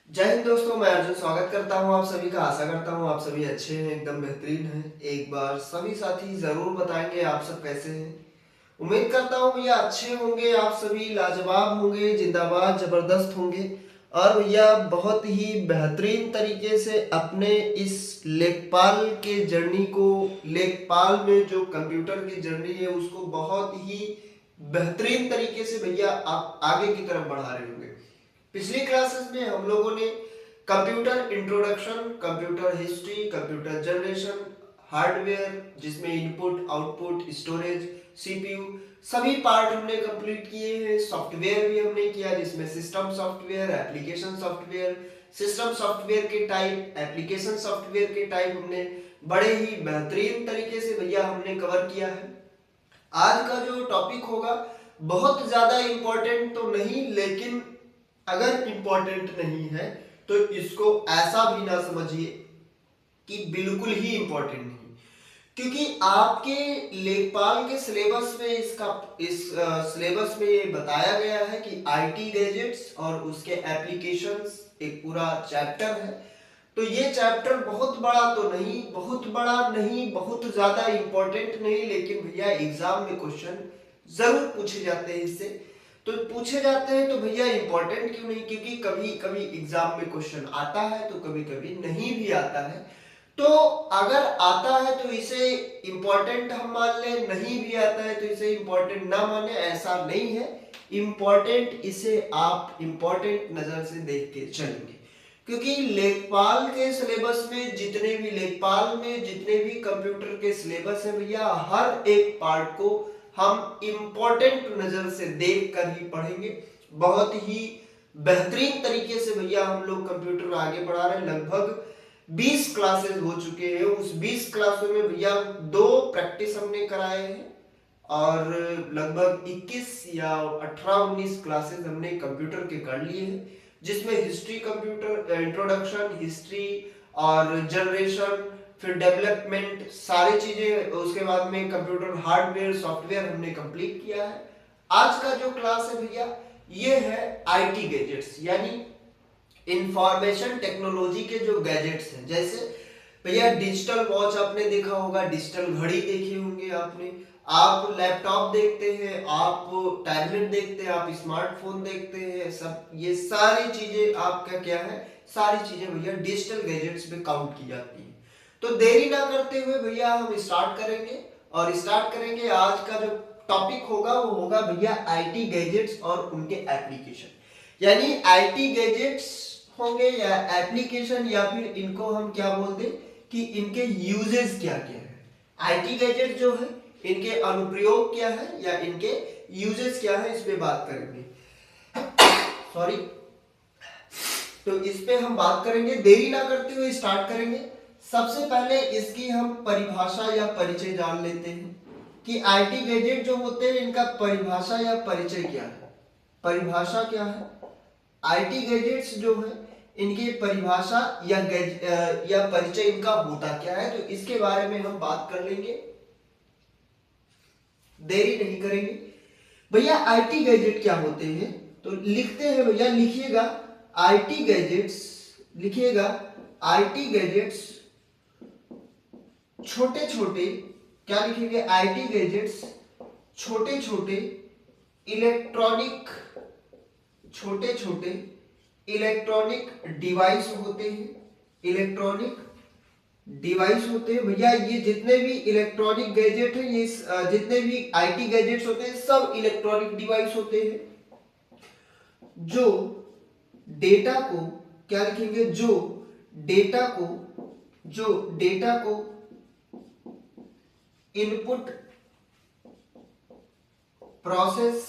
जय हिंद दोस्तों, मैं अर्जुन स्वागत करता हूं आप सभी का। आशा करता हूं आप सभी अच्छे हैं, एकदम बेहतरीन हैं। एक बार सभी साथी जरूर बताएंगे आप सब कैसे हैं। उम्मीद करता हूं भैया अच्छे होंगे, आप सभी लाजवाब होंगे, जिंदाबाद जबरदस्त होंगे। और भैया बहुत ही बेहतरीन तरीके से अपने इस लेखपाल के जर्नी को, लेखपाल में जो कंप्यूटर की जर्नी है उसको बहुत ही बेहतरीन तरीके से भैया आप आगे की तरफ बढ़ा रहे होंगे। पिछली क्लासेस में हम लोगों ने computer introduction, computer history, computer generation, hardware जिसमें इनपुट आउटपुट स्टोरेज सीपीयू सभी पार्ट हमने कंप्लीट किए हैं। सॉफ्टवेयर भी हमने किया जिसमें system software, application software, system software के टाइप, एप्लीकेशन सॉफ्टवेयर के टाइप हमने बड़े ही बेहतरीन तरीके से भैया हमने कवर किया है। आज का जो टॉपिक होगा बहुत ज्यादा इंपॉर्टेंट तो नहीं, लेकिन अगर इंपॉर्टेंट नहीं है तो इसको ऐसा भी ना समझिए कि बिल्कुल ही इंपॉर्टेंट नहीं, क्योंकि आपके लेखपाल के सिलेबस में इस सिलेबस में ये बताया गया है कि आईटी गैजेट्स और उसके एप्लीकेशंस एक पूरा चैप्टर है। तो ये चैप्टर बहुत बड़ा तो नहीं, बहुत बड़ा नहीं, बहुत ज्यादा इंपॉर्टेंट नहीं, लेकिन भैया एग्जाम में क्वेश्चन जरूर पूछे जाते हैं इससे। तो पूछे जाते हैं तो भैया इंपॉर्टेंट क्यों नहीं, क्योंकि कभी कभी एग्जाम में क्वेश्चन आता है तो कभी कभी नहीं भी आता है। तो अगर आता है तो इसे इंपॉर्टेंट हम मान लें, नहीं भी आता है तो इसे इंपॉर्टेंट ना माने, ऐसा नहीं है। इंपॉर्टेंट इसे आप इंपॉर्टेंट नजर से देख के चलेंगे, क्योंकि लेखपाल के सिलेबस में जितने भी कंप्यूटर के सिलेबस है भैया, हर एक पार्ट को हम इंपॉर्टेंट नजर से देख कर ही पढ़ेंगे। बहुत ही बेहतरीन तरीके से भैया हम लोग कंप्यूटर आगे बढ़ा रहे हैं। लगभग 20 क्लासेस हो चुके हैं। उस 20 क्लासों में भैया 2 प्रैक्टिस हमने कराए हैं और लगभग 21 या 18-19 क्लासेस हमने कंप्यूटर के कर लिए हैं, जिसमें हिस्ट्री, कंप्यूटर इंट्रोडक्शन, हिस्ट्री और जनरेशन, फिर डेवलपमेंट, सारी चीजें, उसके बाद में कंप्यूटर हार्डवेयर सॉफ्टवेयर हमने कंप्लीट किया है। आज का जो क्लास है भैया ये है आईटी गैजेट्स, यानी इंफॉर्मेशन टेक्नोलॉजी के जो गैजेट्स हैं। जैसे भैया डिजिटल वॉच आपने देखा होगा, डिजिटल घड़ी देखी होंगे आपने, आप लैपटॉप देखते हैं, आप टैबलेट देखते हैं, आप स्मार्टफोन देखते हैं, सब ये सारी चीजें आपका क्या है, सारी चीजें भैया डिजिटल गैजेट्स में काउंट की जाती हैं। तो देरी ना करते हुए भैया हम स्टार्ट करेंगे, और स्टार्ट करेंगे आज का जो टॉपिक होगा वो होगा भैया आईटी गैजेट्स और उनके एप्लीकेशन। यानी आईटी गैजेट्स होंगे या एप्लीकेशन, या फिर इनको हम क्या बोलते हैं कि इनके यूजेस क्या क्या है। आईटी गैजेट जो है इनके अनुप्रयोग क्या है या इनके यूजेस क्या है, इस पे बात करेंगे। सॉरी, तो इस पे हम बात करेंगे, देरी ना करते हुए स्टार्ट करेंगे। सबसे पहले इसकी हम परिभाषा या परिचय जान लेते हैं कि आईटी गैजेट जो होते हैं इनका परिभाषा या परिचय क्या है। परिभाषा क्या है, आईटी गैजेट्स जो है इनकी परिभाषा या परिचय इनका होता क्या है, तो इसके बारे में हम बात कर लेंगे, देरी नहीं करेंगे। भैया आईटी गैजेट क्या होते हैं, तो लिखते हैं भैया, लिखिएगा आईटी गैजेट्स, लिखिएगा आईटी गैजेट्स छोटे छोटे, क्या लिखेंगे, आईटी गैजेट्स छोटे छोटे इलेक्ट्रॉनिक, छोटे छोटे इलेक्ट्रॉनिक डिवाइस होते हैं। इलेक्ट्रॉनिक डिवाइस होते हैं भैया, ये जितने भी इलेक्ट्रॉनिक गैजेट है, ये जितने भी आईटी गैजेट्स होते हैं सब इलेक्ट्रॉनिक डिवाइस होते हैं, जो डेटा को, क्या लिखेंगे, डेटा को जो डेटा को इनपुट, प्रोसेस,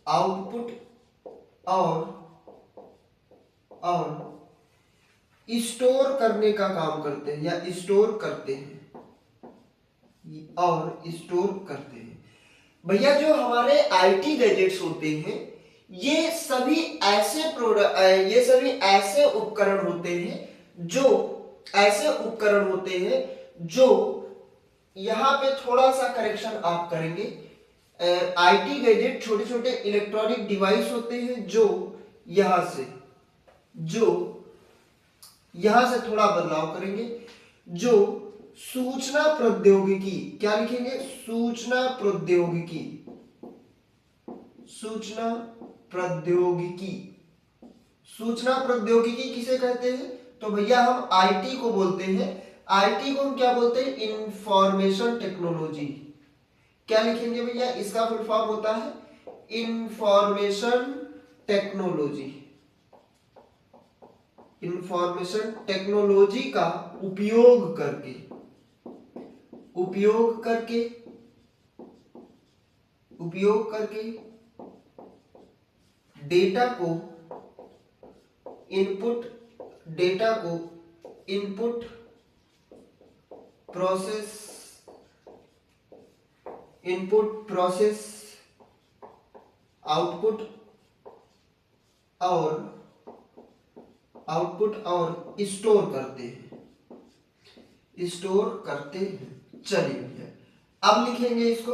आउटपुट और स्टोर करने का काम करते हैं, या स्टोर करते हैं, और स्टोर करते हैं। भैया जो हमारे आईटी गैजेट्स होते हैं ये सभी ऐसे उपकरण होते हैं जो, ऐसे उपकरण होते हैं जो, यहां पे थोड़ा सा करेक्शन आप करेंगे। आईटी गैजेट छोटे छोटे इलेक्ट्रॉनिक डिवाइस होते हैं जो यहां से जो यहां से थोड़ा बदलाव करेंगे, जो सूचना प्रौद्योगिकी, क्या लिखेंगे, सूचना प्रौद्योगिकी, सूचना प्रौद्योगिकी, सूचना प्रौद्योगिकी किसे कहते हैं, तो भैया हम आईटी को बोलते हैं। आईटी को हम क्या बोलते हैं, इंफॉर्मेशन टेक्नोलॉजी। क्या लिखेंगे भैया, इसका फुल फॉर्म होता है इंफॉर्मेशन टेक्नोलॉजी। इंफॉर्मेशन टेक्नोलॉजी का उपयोग करके, उपयोग करके, उपयोग करके डेटा को इनपुट, डेटा को input, process, input, process, output और स्टोर करते हैं, स्टोर करते हैं। चलिए भैया अब लिखेंगे इसको,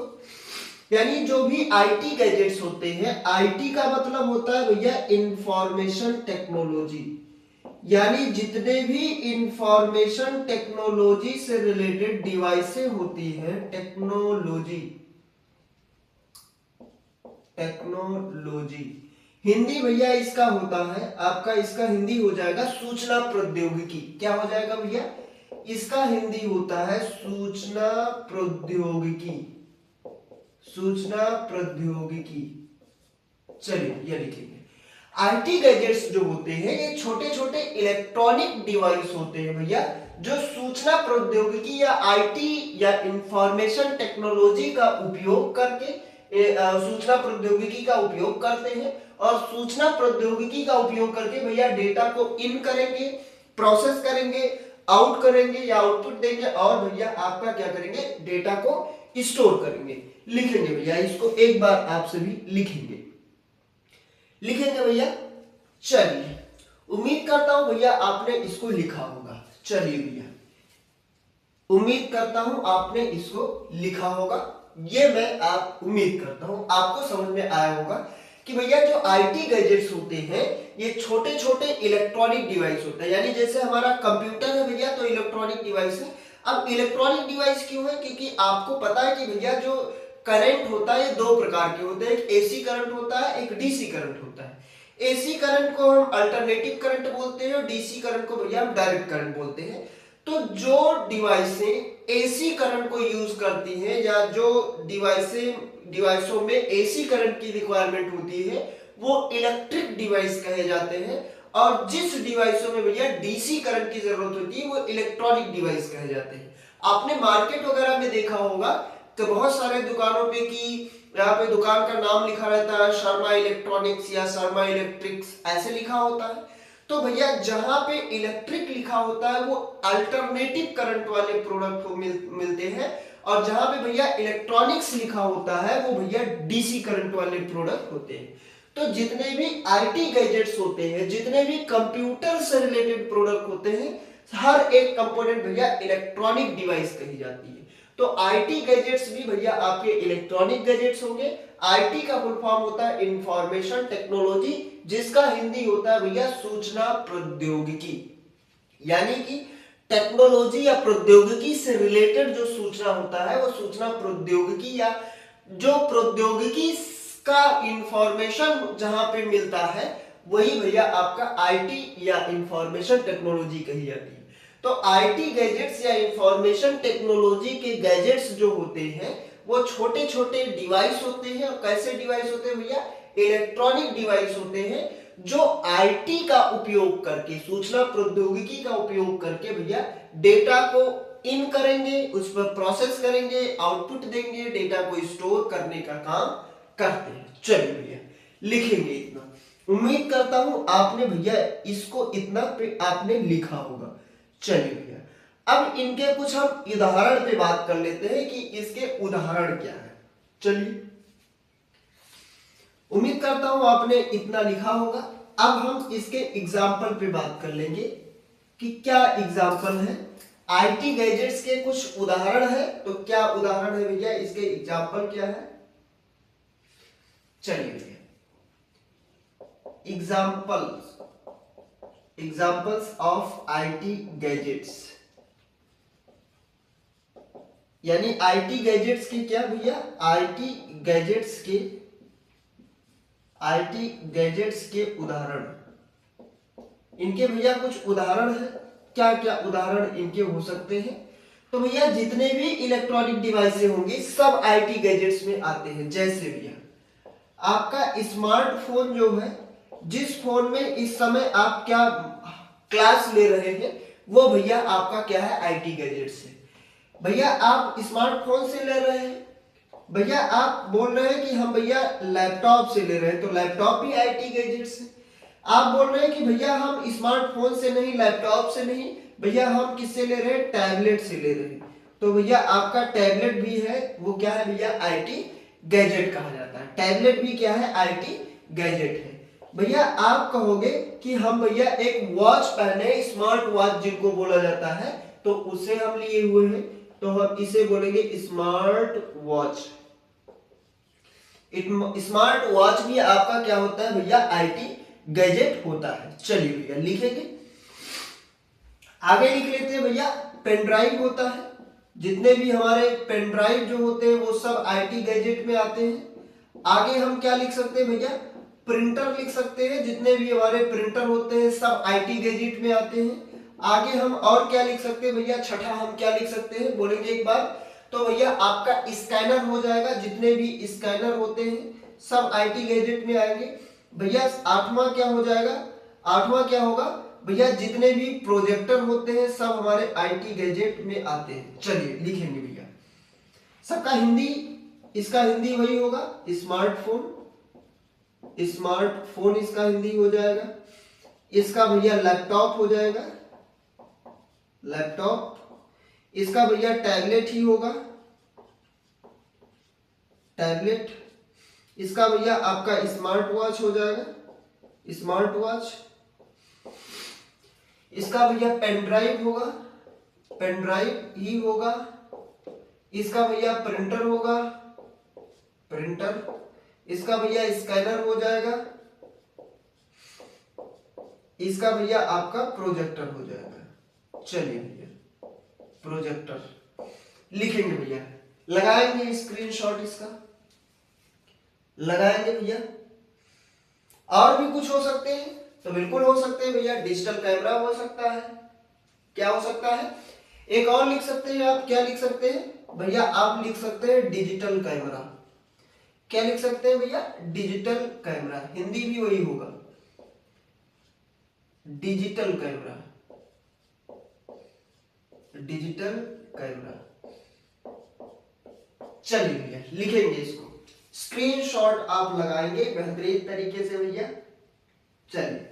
यानी जो भी आईटी गैजेट्स होते हैं, आईटी का मतलब होता है भैया इंफॉर्मेशन टेक्नोलॉजी, यानी जितने भी इंफॉर्मेशन टेक्नोलॉजी से रिलेटेड डिवाइसें होती हैं, टेक्नोलॉजी, टेक्नोलॉजी हिंदी भैया इसका होता है आपका, इसका हिंदी हो जाएगा सूचना प्रौद्योगिकी। क्या हो जाएगा भैया, इसका हिंदी होता है सूचना प्रौद्योगिकी, सूचना प्रौद्योगिकी। चलिए ये लिखेंगे। आईटी गैजेट्स जो होते हैं ये छोटे छोटे इलेक्ट्रॉनिक डिवाइस होते हैं भैया, जो सूचना प्रौद्योगिकी या आईटी या इंफॉर्मेशन टेक्नोलॉजी का उपयोग करके, सूचना प्रौद्योगिकी का उपयोग करते हैं, और सूचना प्रौद्योगिकी का उपयोग करके भैया डेटा को इन करेंगे, प्रोसेस करेंगे, आउट करेंगे या आउटपुट देंगे, और भैया आपका क्या करेंगे, डेटा को स्टोर करेंगे। लिखेंगे भैया इसको, एक बार आप सभी लिखेंगे, लिखेंगे भैया। चलिए उम्मीद करता हूं भैया आपने इसको लिखा होगा। चलिए भैया उम्मीद करता हूं आपने इसको लिखा होगा, ये मैं आप उम्मीद करता हूं आपको समझ में आया होगा कि भैया जो आईटी गैजेट्स होते हैं ये छोटे छोटे इलेक्ट्रॉनिक डिवाइस होते हैं, यानी जैसे हमारा कंप्यूटर है भैया तो इलेक्ट्रॉनिक डिवाइस है। अब इलेक्ट्रॉनिक डिवाइस क्यों है, क्योंकि आपको पता है कि भैया जो करंट होता है ये दो प्रकार के होते हैं, एक एसी करंट होता है, एक डीसी करंट होता है। एसी करंट को हम अल्टरनेटिव करंट बोलते हैं और डीसी करंट को भैया हम डायरेक्ट करंट बोलते हैं। तो जो डिवाइसें एसी करंट को यूज करती हैं या जो डिवाइसों में एसी करंट की रिक्वायरमेंट होती है वो इलेक्ट्रिक डिवाइस कहे जाते हैं, और जिस डिवाइसों में भैया डीसी करंट की जरूरत होती है वो इलेक्ट्रॉनिक डिवाइस कहे जाते हैं। आपने मार्केट वगैरह में देखा होगा तो बहुत सारे दुकानों पे कि यहाँ पे दुकान का नाम लिखा रहता है शर्मा इलेक्ट्रॉनिक्स या शर्मा इलेक्ट्रिक्स ऐसे लिखा होता है। तो भैया जहां पे इलेक्ट्रिक लिखा होता है वो अल्टरनेटिव करंट वाले प्रोडक्ट को मिलते हैं, और जहां पे भैया इलेक्ट्रॉनिक्स लिखा होता है वो भैया डीसी करंट वाले प्रोडक्ट होते हैं। तो जितने भी आईटी गैजेट्स होते हैं, जितने भी कंप्यूटर से रिलेटेड प्रोडक्ट होते हैं, हर एक कंपोनेंट भैया इलेक्ट्रॉनिक डिवाइस कही जाती है। तो आईटी गैजेट्स भी भैया आपके इलेक्ट्रॉनिक गैजेट्स होंगे। आईटी का फुल फॉर्म होता है इंफॉर्मेशन टेक्नोलॉजी, जिसका हिंदी होता है भैया सूचना प्रौद्योगिकी, यानी कि टेक्नोलॉजी या प्रौद्योगिकी से रिलेटेड जो सूचना होता है वो सूचना प्रौद्योगिकी, या जो प्रौद्योगिकी का इंफॉर्मेशन जहां पे मिलता है वही भैया आपका आईटी या इंफॉर्मेशन टेक्नोलॉजी कही जाती है। तो आईटी गैजेट्स या इंफॉर्मेशन टेक्नोलॉजी के गैजेट्स जो होते हैं वो छोटे छोटे डिवाइस होते हैं। और कैसे डिवाइस होते हैं भैया, इलेक्ट्रॉनिक डिवाइस होते हैं जो आईटी का उपयोग करके, सूचना प्रौद्योगिकी का उपयोग करके भैया डेटा को इन करेंगे, उस पर प्रोसेस करेंगे, आउटपुट देंगे, डेटा को स्टोर करने का काम करते हैं। चलिए भैया लिखेंगे इतना, उम्मीद करता हूं आपने भैया इसको इतना पे आपने लिखा होगा। चलिए भैया अब इनके कुछ हम उदाहरण पे बात कर लेते हैं कि इसके उदाहरण क्या है। चलिए उम्मीद करता हूं आपने इतना लिखा होगा। अब हम इसके एग्जाम्पल पे बात कर लेंगे कि क्या एग्जाम्पल है। आईटी गैजेट्स के कुछ उदाहरण है, तो क्या उदाहरण है भैया, इसके एग्जाम्पल क्या है। चलिए भैया एग्जाम्पल्स ऑफ आईटी गैजेट्स, यानी आईटी गैजेट्स के क्या भैया, आईटी गैजेट्स के उदाहरण, इनके भैया कुछ उदाहरण है। क्या क्या उदाहरण इनके हो सकते हैं? तो भैया जितने भी इलेक्ट्रॉनिक डिवाइसें होंगी सब आईटी गैजेट्स में आते हैं। जैसे भैया आपका स्मार्टफोन जो है, जिस फोन में इस समय आप क्या क्लास ले रहे हैं, वो भैया आपका क्या है, आईटी गैजेट्स है। भैया आप स्मार्टफोन से ले रहे हैं, भैया आप बोल रहे हैं कि हम भैया लैपटॉप से ले रहे हैं, तो लैपटॉप भी आईटी गैजेट्स है। आप बोल रहे हैं कि भैया हम स्मार्टफोन से नहीं, लैपटॉप से नहीं, भैया हम किससे ले रहे हैं, टैबलेट से ले रहे हैं, तो भैया आपका टैबलेट भी है, वो क्या है भैया, आईटी गैजेट कहा जाता है। टैबलेट भी क्या है, आईटी गैजेट है। भैया आप कहोगे कि हम भैया एक वॉच पहने, स्मार्ट वॉच जिनको बोला जाता है, तो उसे हम लिए हुए हैं, तो हम इसे बोलेंगे स्मार्ट वॉच। स्मार्ट वॉच भी आपका क्या होता है भैया, आईटी गैजेट होता है। चलिए भैया लिखेंगे, आगे लिख लेते हैं भैया, पेन ड्राइव होता है। जितने भी हमारे पेन ड्राइव जो होते हैं वो सब आईटी गैजेट में आते हैं। आगे हम क्या लिख सकते हैं भैया, प्रिंटर लिख सकते हैं। जितने भी हमारे प्रिंटर होते हैं सब आईटी गैजेट में आते हैं। आगे हम और क्या लिख सकते हैं भैया, छठा हम क्या लिख सकते हैं, बोलेंगे एक बार, तो भैया आपका स्कैनर हो जाएगा। जितने भी स्कैनर होते हैं सब आईटी गैजेट में आएंगे। भैया आठवां क्या हो जाएगा, आठवां क्या होगा भैया, जितने भी प्रोजेक्टर होते हैं सब हमारे आईटी गैजेट में आते हैं। चलिए लिखेंगे भैया, सबका हिंदी, इसका हिंदी वही होगा स्मार्टफोन, स्मार्टफोन इसका हिंदी हो जाएगा। इसका भैया लैपटॉप हो जाएगा, लैपटॉप। इसका भैया टैबलेट ही होगा, टैबलेट। इसका भैया आपका स्मार्ट वॉच हो जाएगा, स्मार्ट वॉच। इसका भैया पेन ड्राइव होगा, पेन ड्राइव ही होगा। इसका भैया प्रिंटर होगा, प्रिंटर। इसका भैया स्कैनर हो जाएगा। इसका भैया आपका प्रोजेक्टर हो जाएगा। चलिए भैया प्रोजेक्टर लिखेंगे भैया, लगाएंगे स्क्रीनशॉट इसका, लगाएंगे भैया। और भी कुछ हो सकते हैं, तो बिल्कुल हो सकते हैं भैया, डिजिटल कैमरा हो सकता है। क्या हो सकता है, एक और लिख सकते हैं आप, क्या लिख सकते हैं भैया, आप लिख सकते हैं डिजिटल कैमरा। क्या लिख सकते हैं भैया, डिजिटल कैमरा, हिंदी भी वही होगा, डिजिटल कैमरा, डिजिटल कैमरा। चलिए भैया लिखेंगे इसको, स्क्रीनशॉट आप लगाएंगे बेहतरीन तरीके से भैया। चलिए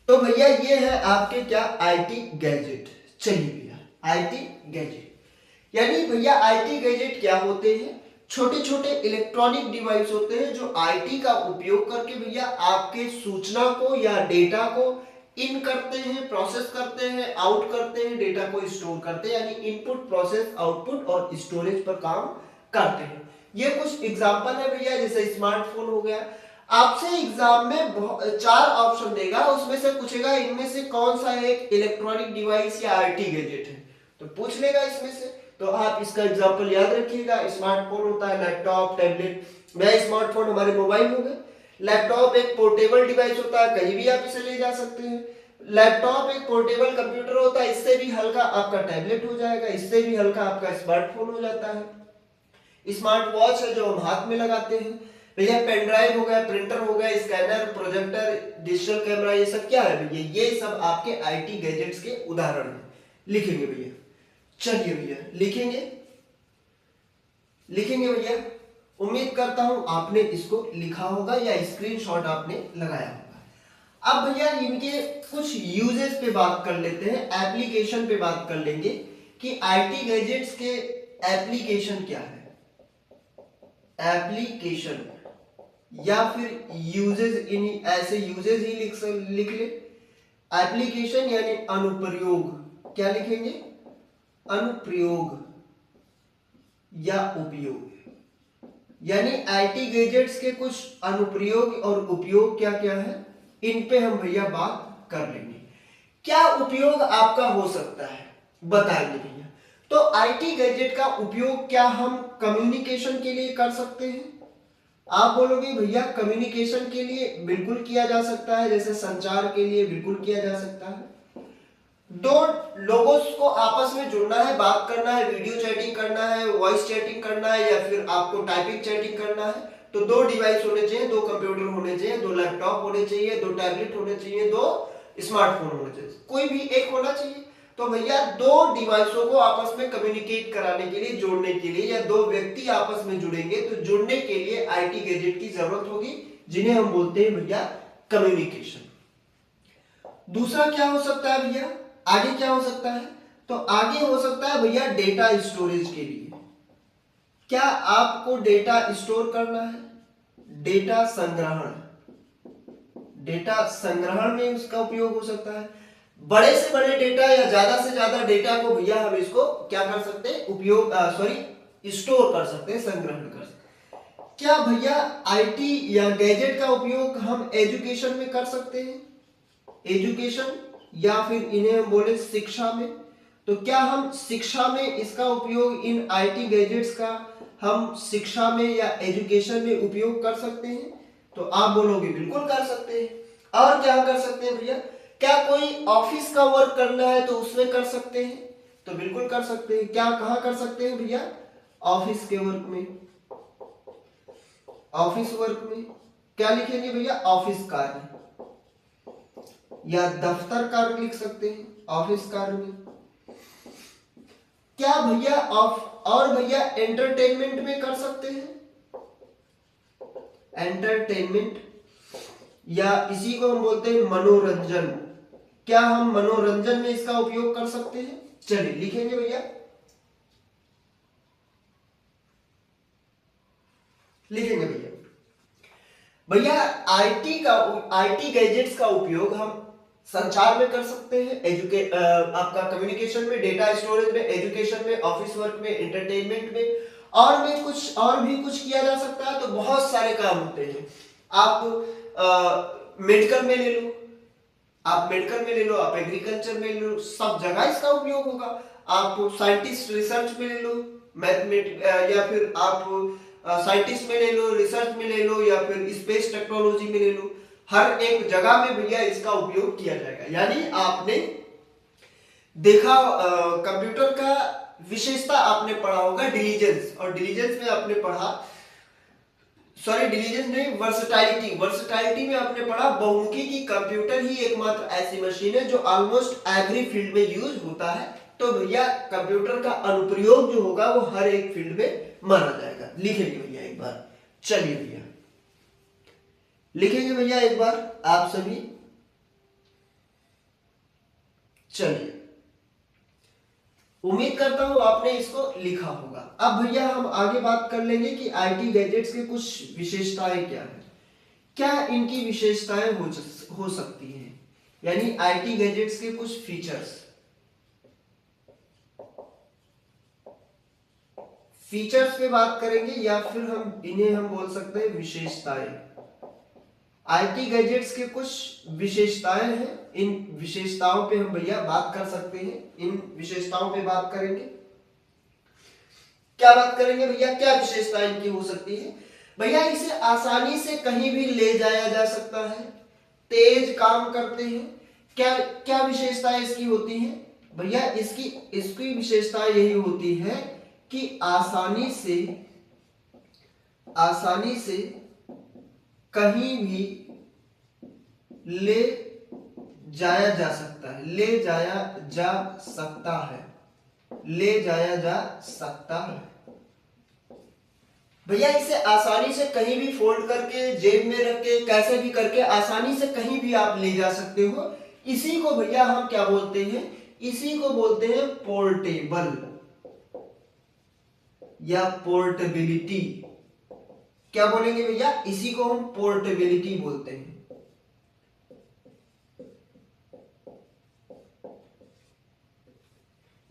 तो भैया ये है आपके क्या, आईटी गैजेट। चलिए भैया आईटी गैजेट, यानी भैया आईटी गैजेट क्या होते हैं, छोटे छोटे इलेक्ट्रॉनिक डिवाइस होते हैं जो आईटी का उपयोग करके भैया आपके सूचना को या डेटा को इन करते हैं, प्रोसेस करते हैं, आउट करते हैं, डेटा को स्टोर करते हैं, यानी इनपुट, प्रोसेस, आउटपुट और स्टोरेज पर काम करते हैं। ये कुछ एग्जांपल है भैया, जैसे स्मार्टफोन हो गया। आपसे एग्जाम में 4 ऑप्शन देगा, उसमें से पूछेगा इनमें से कौन सा एक इलेक्ट्रॉनिक डिवाइस या आईटी गैजेट है, तो पूछ लेगा इसमें से। तो आप इसका एग्जांपल याद रखिएगा, स्मार्टफोन होता है, लैपटॉप, टैबलेट। मैं स्मार्टफोन हमारे मोबाइल हो गए, लैपटॉप एक पोर्टेबल डिवाइस होता है, कहीं भी आप इसे ले जा सकते हैं। लैपटॉप एक पोर्टेबल कंप्यूटर होता है, इससे भी हल्का आपका टैबलेट हो जाएगा, इससे भी हल्का आपका स्मार्टफोन हो जाता है। स्मार्ट वॉच है जो हम हाथ में लगाते हैं। भैया पेन ड्राइव हो गया, प्रिंटर हो गया, स्कैनर, प्रोजेक्टर, डिजिटल कैमरा, ये सब क्या है भैया, ये सब आपके आईटी गैजेट्स के उदाहरण हैं। लिखेंगे भैया, चलिए भैया लिखेंगे, लिखेंगे भैया। उम्मीद करता हूं आपने इसको लिखा होगा या स्क्रीनशॉट आपने लगाया होगा। अब भैया इनके कुछ यूजेस पे बात कर लेते हैं, एप्लीकेशन पे बात कर लेंगे कि आईटी गैजेट्स के एप्लीकेशन क्या है। एप्लीकेशन या फिर यूजेस, इन ऐसे यूजेस ही लिख ले। एप्लीकेशन यानी अनुप्रयोग, क्या लिखेंगे, अनुप्रयोग या उपयोग, यानी आईटी गैजेट्स के कुछ अनुप्रयोग और उपयोग क्या क्या है, इन पे हम भैया बात कर लेंगे। क्या उपयोग आपका हो सकता है बताएंगे भैया। तो आईटी गैजेट का उपयोग क्या हम कम्युनिकेशन के लिए कर सकते हैं? आप बोलोगे भैया कम्युनिकेशन के लिए बिल्कुल किया जा सकता है, जैसे संचार के लिए बिल्कुल किया जा सकता है। दो लोगों को आपस में जुड़ना है, बात करना है, वीडियो चैटिंग करना है, वॉइस चैटिंग करना है, या फिर आपको टाइपिंग चैटिंग करना है, तो दो डिवाइस होने चाहिए, दो कंप्यूटर होने चाहिए, दो लैपटॉप होने चाहिए, दो टैबलेट होने चाहिए, दो स्मार्टफोन होने चाहिए, कोई भी एक होना चाहिए। तो भैया दो डिवाइसों को आपस में कम्युनिकेट कराने के लिए, जोड़ने के लिए, या दो व्यक्ति आपस में जुड़ेंगे तो जुड़ने के लिए आईटी गैजेट की जरूरत होगी, जिन्हें हम बोलते हैं भैया कम्युनिकेशन। दूसरा क्या हो सकता है भैया, आगे क्या हो सकता है? तो आगे हो सकता है भैया डेटा स्टोरेज के लिए। क्या आपको डेटा स्टोर करना है? डेटा संग्रहण, डेटा संग्रहण में उसका उपयोग हो सकता है। बड़े से बड़े डेटा या ज्यादा से ज्यादा डेटा को भैया हम इसको क्या कर सकते हैं, उपयोग स्टोर कर सकते हैं, संग्रहण कर सकते हैं। क्या भैया आईटी या गैजेट का उपयोग हम एजुकेशन में कर सकते हैं? एजुकेशन या फिर इन्हें हम बोले शिक्षा में। तो क्या हम शिक्षा में इसका उपयोग, इन आईटी गैजेट्स का हम शिक्षा में या एजुकेशन में उपयोग कर सकते हैं? तो आप बोलोगे बिल्कुल कर सकते हैं। और क्या कर सकते हैं भैया? क्या कोई ऑफिस का वर्क करना है तो उसमें कर सकते हैं? तो बिल्कुल कर सकते हैं। क्या कहां कर सकते हैं भैया? ऑफिस के वर्क में। ऑफिस वर्क में क्या लिखेंगे भैया? ऑफिस कार्य, या दफ्तर कार्य लिख सकते हैं ऑफिस कार्य में। क्या भैया और भैया एंटरटेनमेंट में कर सकते हैं? एंटरटेनमेंट, या इसी को हम बोलते हैं मनोरंजन। क्या हम मनोरंजन में इसका उपयोग कर सकते हैं? चलिए लिखेंगे भैया, लिखेंगे भैया। भैया आईटी गैजेट्स का उपयोग हम संचार में कर सकते हैं, आपका कम्युनिकेशन में, डेटा स्टोरेज में, एजुकेशन में, ऑफिस वर्क में, एंटरटेनमेंट में, और भी कुछ किया जा सकता है। तो बहुत सारे काम होते हैं। आप मेडिकल में ले लो, आप एग्रीकल्चर में ले लो, सब जगह इसका उपयोग होगा। आप साइंटिस्ट रिसर्च में ले लो, मैथमेटिक, या फिर आप साइंटिस्ट में ले लो, रिसर्च में ले लो, या फिर स्पेस टेक्नोलॉजी में ले लो, हर एक जगह में भैया इसका उपयोग किया जाएगा। यानी आपने देखा, कंप्यूटर का विशेषता आपने पढ़ा होगा डिलीजेंस, और डिलीजेंस में आपने पढ़ा, डिलीजेंस नहीं, वर्सेटाइलिटी में आपने पढ़ा बहुमुखी की कंप्यूटर ही एकमात्र ऐसी मशीन है जो ऑलमोस्ट एवरी फील्ड में यूज होता है। तो भैया कंप्यूटर का अनुप्रयोग जो होगा वो हर एक फील्ड में माना जाएगा। लिखेंगे भैया एक बार, चलिए भैया लिखेंगे भैया एक बार आप सभी, चलिए। उम्मीद करता हूं आपने इसको लिखा होगा। अब भैया हम आगे बात कर लेंगे कि आईटी गैजेट्स की कुछ विशेषताएं क्या है, क्या इनकी विशेषताएं हो सकती हैं, यानी आईटी गैजेट्स के कुछ फीचर्स पे बात करेंगे, या फिर इन्हें हम बोल सकते हैं विशेषताएं। आईटी गैजेट्स के कुछ विशेषताएं हैं, इन विशेषताओं पे हम भैया बात कर सकते हैं। इन विशेषताओं पे बात करेंगे, क्या बात करेंगे भैया, क्या विशेषताएं इनकी हो सकती है? भैया इसे आसानी से कहीं भी ले जाया जा सकता है, तेज काम करते हैं। क्या क्या विशेषताएं इसकी होती हैं भैया? इसकी विशेषताएं यही होती है कि आसानी से कहीं भी ले जाया जा सकता है, ले जाया जा सकता है। भैया इसे आसानी से कहीं भी फोल्ड करके, जेब में रख के, कैसे भी करके आसानी से कहीं भी आप ले जा सकते हो। इसी को भैया हम क्या बोलते हैं? इसी को बोलते हैं पोर्टेबल या पोर्टेबिलिटी। क्या बोलेंगे भैया? इसी को हम पोर्टेबिलिटी बोलते हैं।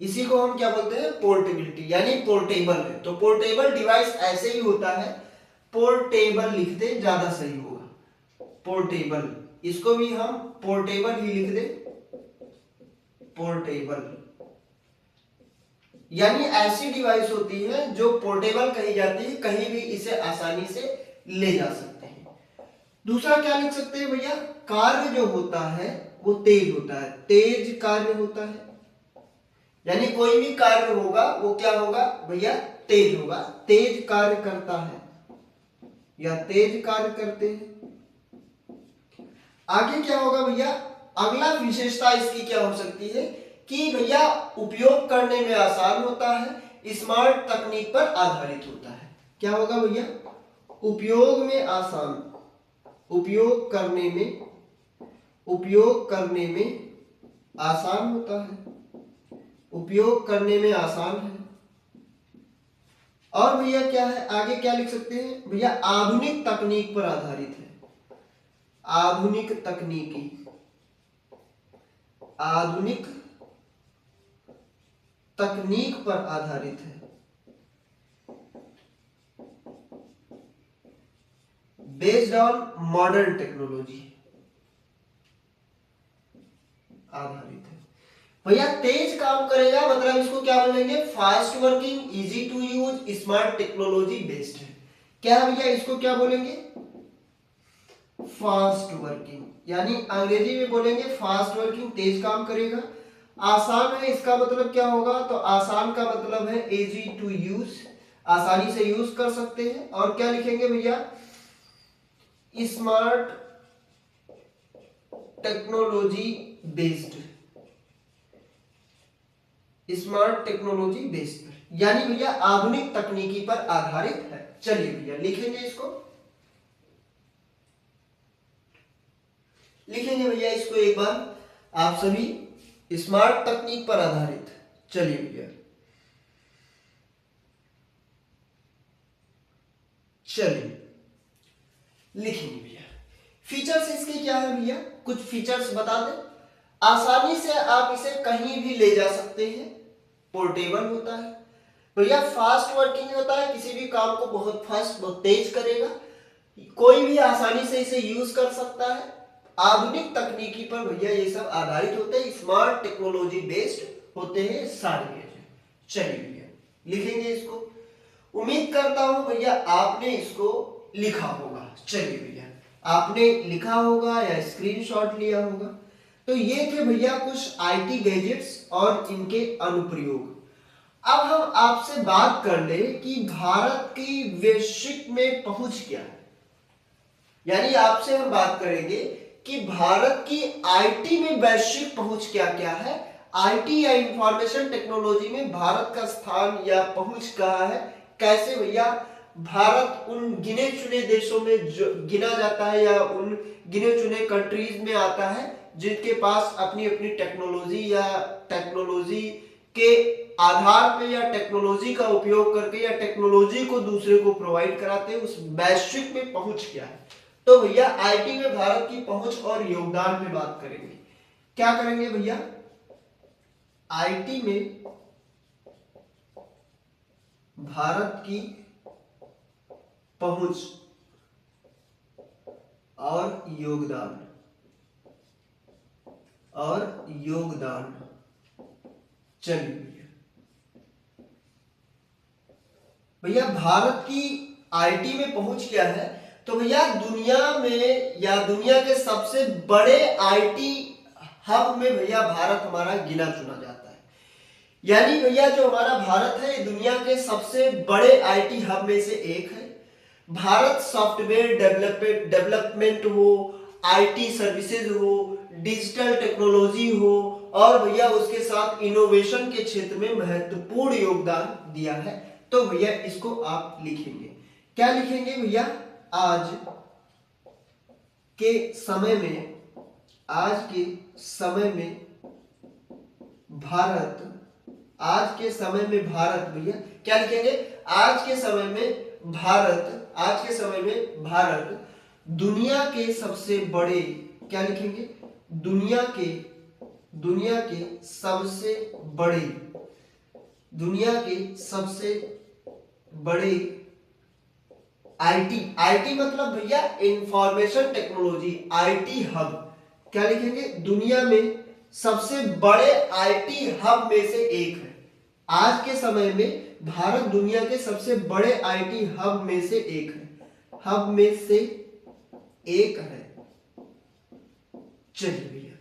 इसी को हम क्या बोलते हैं? पोर्टेबिलिटी, यानी पोर्टेबल है। तो पोर्टेबल डिवाइस ऐसे ही होता है, पोर्टेबल लिखते ज्यादा सही होगा, पोर्टेबल। इसको भी हम पोर्टेबल ही लिख दें, पोर्टेबल, यानी ऐसी डिवाइस होती है जो पोर्टेबल कही जाती है, कहीं भी इसे आसानी से ले जा सकते हैं। दूसरा क्या लिख सकते हैं भैया, कार्य जो होता है वो तेज होता है, तेज कार्य होता है, यानी कोई भी कार्य होगा वो क्या होगा भैया, तेज होगा, तेज कार्य करता है या तेज कार्य करते हैं। आगे क्या होगा भैया, अगला विशेषता इसकी क्या हो सकती है कि भैया उपयोग करने में आसान होता है, स्मार्ट तकनीक पर आधारित होता है। क्या होगा भैया, उपयोग में आसान, उपयोग करने में आसान होता है, उपयोग करने में आसान है। और भैया क्या है, आगे क्या लिख सकते हैं भैया, आधुनिक तकनीक पर आधारित है, आधुनिक तकनीकी, आधुनिक तकनीक पर आधारित है, बेस्ड ऑन मॉडर्न टेक्नोलॉजी आधारित है। भैया तेज काम करेगा मतलब इसको क्या बोलेंगे, fast working, easy to use, smart technology based है। क्या है भैया, इसको क्या बोलेंगे, फास्ट वर्किंग, यानी अंग्रेजी में बोलेंगे फास्ट वर्किंग, तेज काम करेगा। आसान है, इसका मतलब क्या होगा, तो आसान का मतलब है इजी टू यूज, आसानी से यूज कर सकते हैं। और क्या लिखेंगे भैया, smart technology based, smart technology based, यानी भैया आधुनिक तकनीकी पर आधारित है। चलिए भैया लिखेंगे इसको, लिखेंगे भैया इसको एक बार आप सभी, स्मार्ट तकनीक पर आधारित। चलिए भैया, चलिए लिखेंगे भैया। फीचर्स इसके क्या है भैया, कुछ फीचर्स बता दें। आसानी से आप इसे कहीं भी ले जा सकते हैं, पोर्टेबल होता है भैया, फास्ट वर्किंग होता है, किसी भी काम को बहुत फास्ट, बहुत तेज करेगा, कोई भी आसानी से इसे यूज कर सकता है, आधुनिक तकनीकी पर भैया ये सब आधारित होते हैं, स्मार्ट टेक्नोलॉजी बेस्ड होते हैं सारे गैजेट। चलिए भैया लिखेंगे इसको, उम्मीद करता हूं भैया आपने इसको लिखा होगा। चलिए भैया आपने लिखा होगा या स्क्रीनशॉट लिया होगा। तो ये थे भैया कुछ आईटी गैजेट्स और इनके अनुप्रयोग। अब हम आपसे बात कर ले कि भारत की वैश्विक में पहुंच क्या है, यानी आपसे हम बात करेंगे कि भारत की आईटी में वैश्विक पहुंच क्या क्या है, आईटी या इंफॉर्मेशन टेक्नोलॉजी में भारत का स्थान या पहुंच कहां है, कैसे भैया भारत उन गिने चुने देशों में जो गिना जाता है या उन गिने चुने कंट्रीज में आता है जिनके पास अपनी अपनी टेक्नोलॉजी या टेक्नोलॉजी के आधार पे या टेक्नोलॉजी का उपयोग करके या टेक्नोलॉजी को दूसरे को प्रोवाइड कराते हैं, उस वैश्विक में पहुंच क्या है। तो भैया आईटी में भारत की पहुंच और योगदान पे बात करेंगे। क्या करेंगे भैया, आईटी में भारत की पहुंच और योगदान, चलिए भैया भारत की आईटी में पहुंच क्या है, तो भैया दुनिया में या दुनिया के सबसे बड़े आईटी हब में भैया भारत हमारा गिना चुना जाता है। यानी भैया जो हमारा भारत है दुनिया के सबसे बड़े आईटी हब में से एक है। भारत सॉफ्टवेयर डेवलपमेंट हो, आईटी सर्विसेज हो, डिजिटल टेक्नोलॉजी हो और भैया उसके साथ इनोवेशन के क्षेत्र में महत्वपूर्ण योगदान दिया है। तो भैया इसको आप लिखेंगे, क्या लिखेंगे भैया, आज के समय में भारत, आज के समय में भारत भैया क्या लिखेंगे, आज के समय में भारत दुनिया के सबसे बड़े, क्या लिखेंगे, दुनिया के सबसे बड़े आईटी, आईटी मतलब भैया इंफॉर्मेशन टेक्नोलॉजी, आईटी हब। क्या लिखेंगे? दुनिया में सबसे बड़े आईटी हब में से एक है। आज के समय में भारत दुनिया के सबसे बड़े आईटी हब में से एक है, हब में से एक है। चलिए भैया,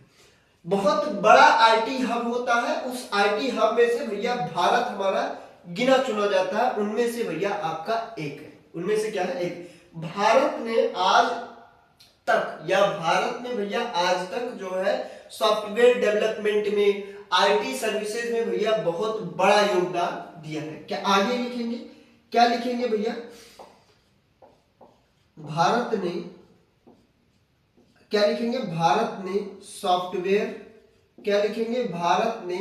बहुत बड़ा आईटी हब होता है, उस आईटी हब में से भैया भारत हमारा गिना चुना जाता है, उनमें से भैया आपका एक है। उनमें से क्या है? एक। भारत ने आज तक, या भारत ने भैया आज तक जो है सॉफ्टवेयर डेवलपमेंट में, आईटी सर्विसेज में भैया बहुत बड़ा योगदान दिया है। क्या आगे लिखेंगे? क्या लिखेंगे भैया? भारत ने, क्या लिखेंगे? भारत ने सॉफ्टवेयर, क्या लिखेंगे? भारत ने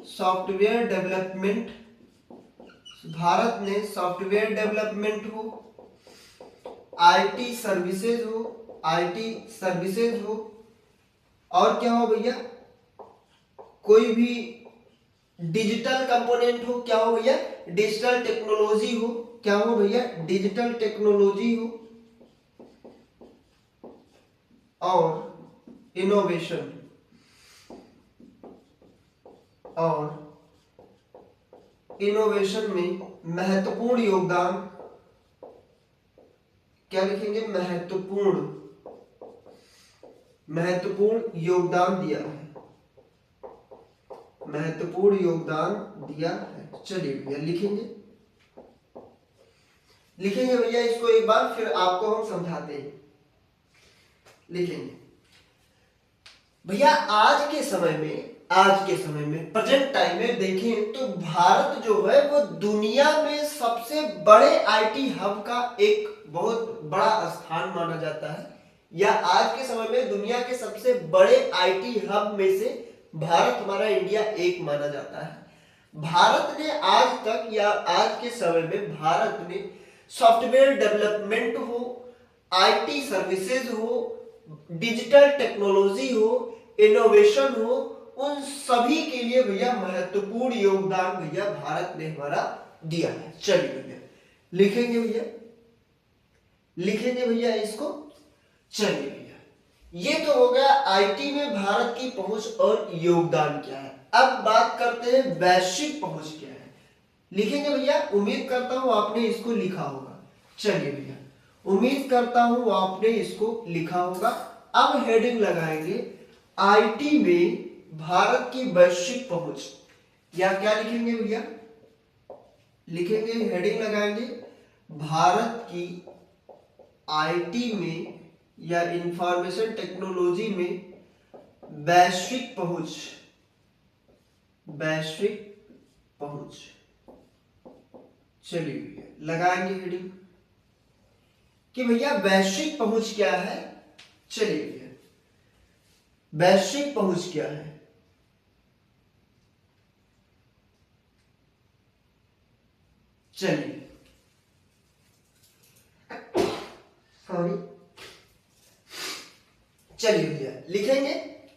सॉफ्टवेयर डेवलपमेंट, भारत ने सॉफ्टवेयर डेवलपमेंट हो, आईटी सर्विसेज हो, आईटी सर्विसेज हो, और क्या हो भैया? कोई भी डिजिटल कंपोनेंट हो। क्या हो भैया? डिजिटल टेक्नोलॉजी हो। क्या हो भैया? डिजिटल टेक्नोलॉजी हो, और इनोवेशन, और इनोवेशन में महत्वपूर्ण योगदान, क्या लिखेंगे? महत्वपूर्ण, महत्वपूर्ण योगदान दिया है, महत्वपूर्ण योगदान दिया है। चलिए भैया लिखेंगे, लिखेंगे भैया इसको एक बार, फिर आपको हम समझाते हैं। लिखेंगे भैया, आज के समय में, आज के समय में प्रेजेंट टाइम में देखें तो भारत जो है वो दुनिया में सबसे बड़े आईटी हब का एक बहुत बड़ा स्थान माना जाता है, या आज के समय में दुनिया के सबसे बड़े आईटी हब में से भारत, हमारा इंडिया, एक माना जाता है। भारत ने आज तक, या आज के समय में भारत ने सॉफ्टवेयर डेवलपमेंट हो, आईटी सर्विसेज हो, डिजिटल टेक्नोलॉजी हो, इनोवेशन हो, उन सभी के लिए भैया महत्वपूर्ण योगदान भैया भारत ने हमारा दिया है। चलिए भैया लिखेंगे, भैया लिखेंगे भैया इसको। चलिए भैया, ये तो हो गया आईटी में भारत की पहुंच और योगदान क्या है। अब बात करते हैं वैश्विक पहुंच क्या है। लिखेंगे भैया, उम्मीद करता हूं आपने इसको लिखा होगा। चलिए भैया, उम्मीद करता हूं आपने इसको लिखा होगा। अब हेडिंग लगाएंगे आईटी में भारत की वैश्विक पहुंच, या क्या लिखेंगे भैया? लिखेंगे, हेडिंग लगाएंगे भारत की आईटी में या इंफॉर्मेशन टेक्नोलॉजी में वैश्विक पहुंच, वैश्विक पहुंच। चलिए भैया लगाएंगे हेडिंग कि भैया वैश्विक पहुंच क्या है। चलिए भैया, वैश्विक पहुंच क्या है? चलिए, सॉरी, चलिए भैया लिखेंगे,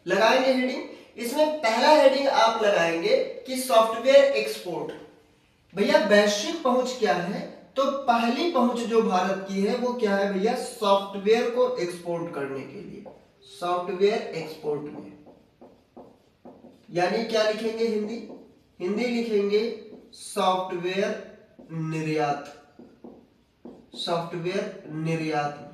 लगाएंगे हेडिंग। इसमें पहला हेडिंग आप लगाएंगे कि सॉफ्टवेयर एक्सपोर्ट। भैया वैश्विक पहुंच क्या है? तो पहली पहुंच जो भारत की है वो क्या है भैया? सॉफ्टवेयर को एक्सपोर्ट करने के लिए, सॉफ्टवेयर एक्सपोर्ट में, यानी क्या लिखेंगे? हिंदी, हिंदी लिखेंगे सॉफ्टवेयर निर्यात, सॉफ्टवेयर निर्यात।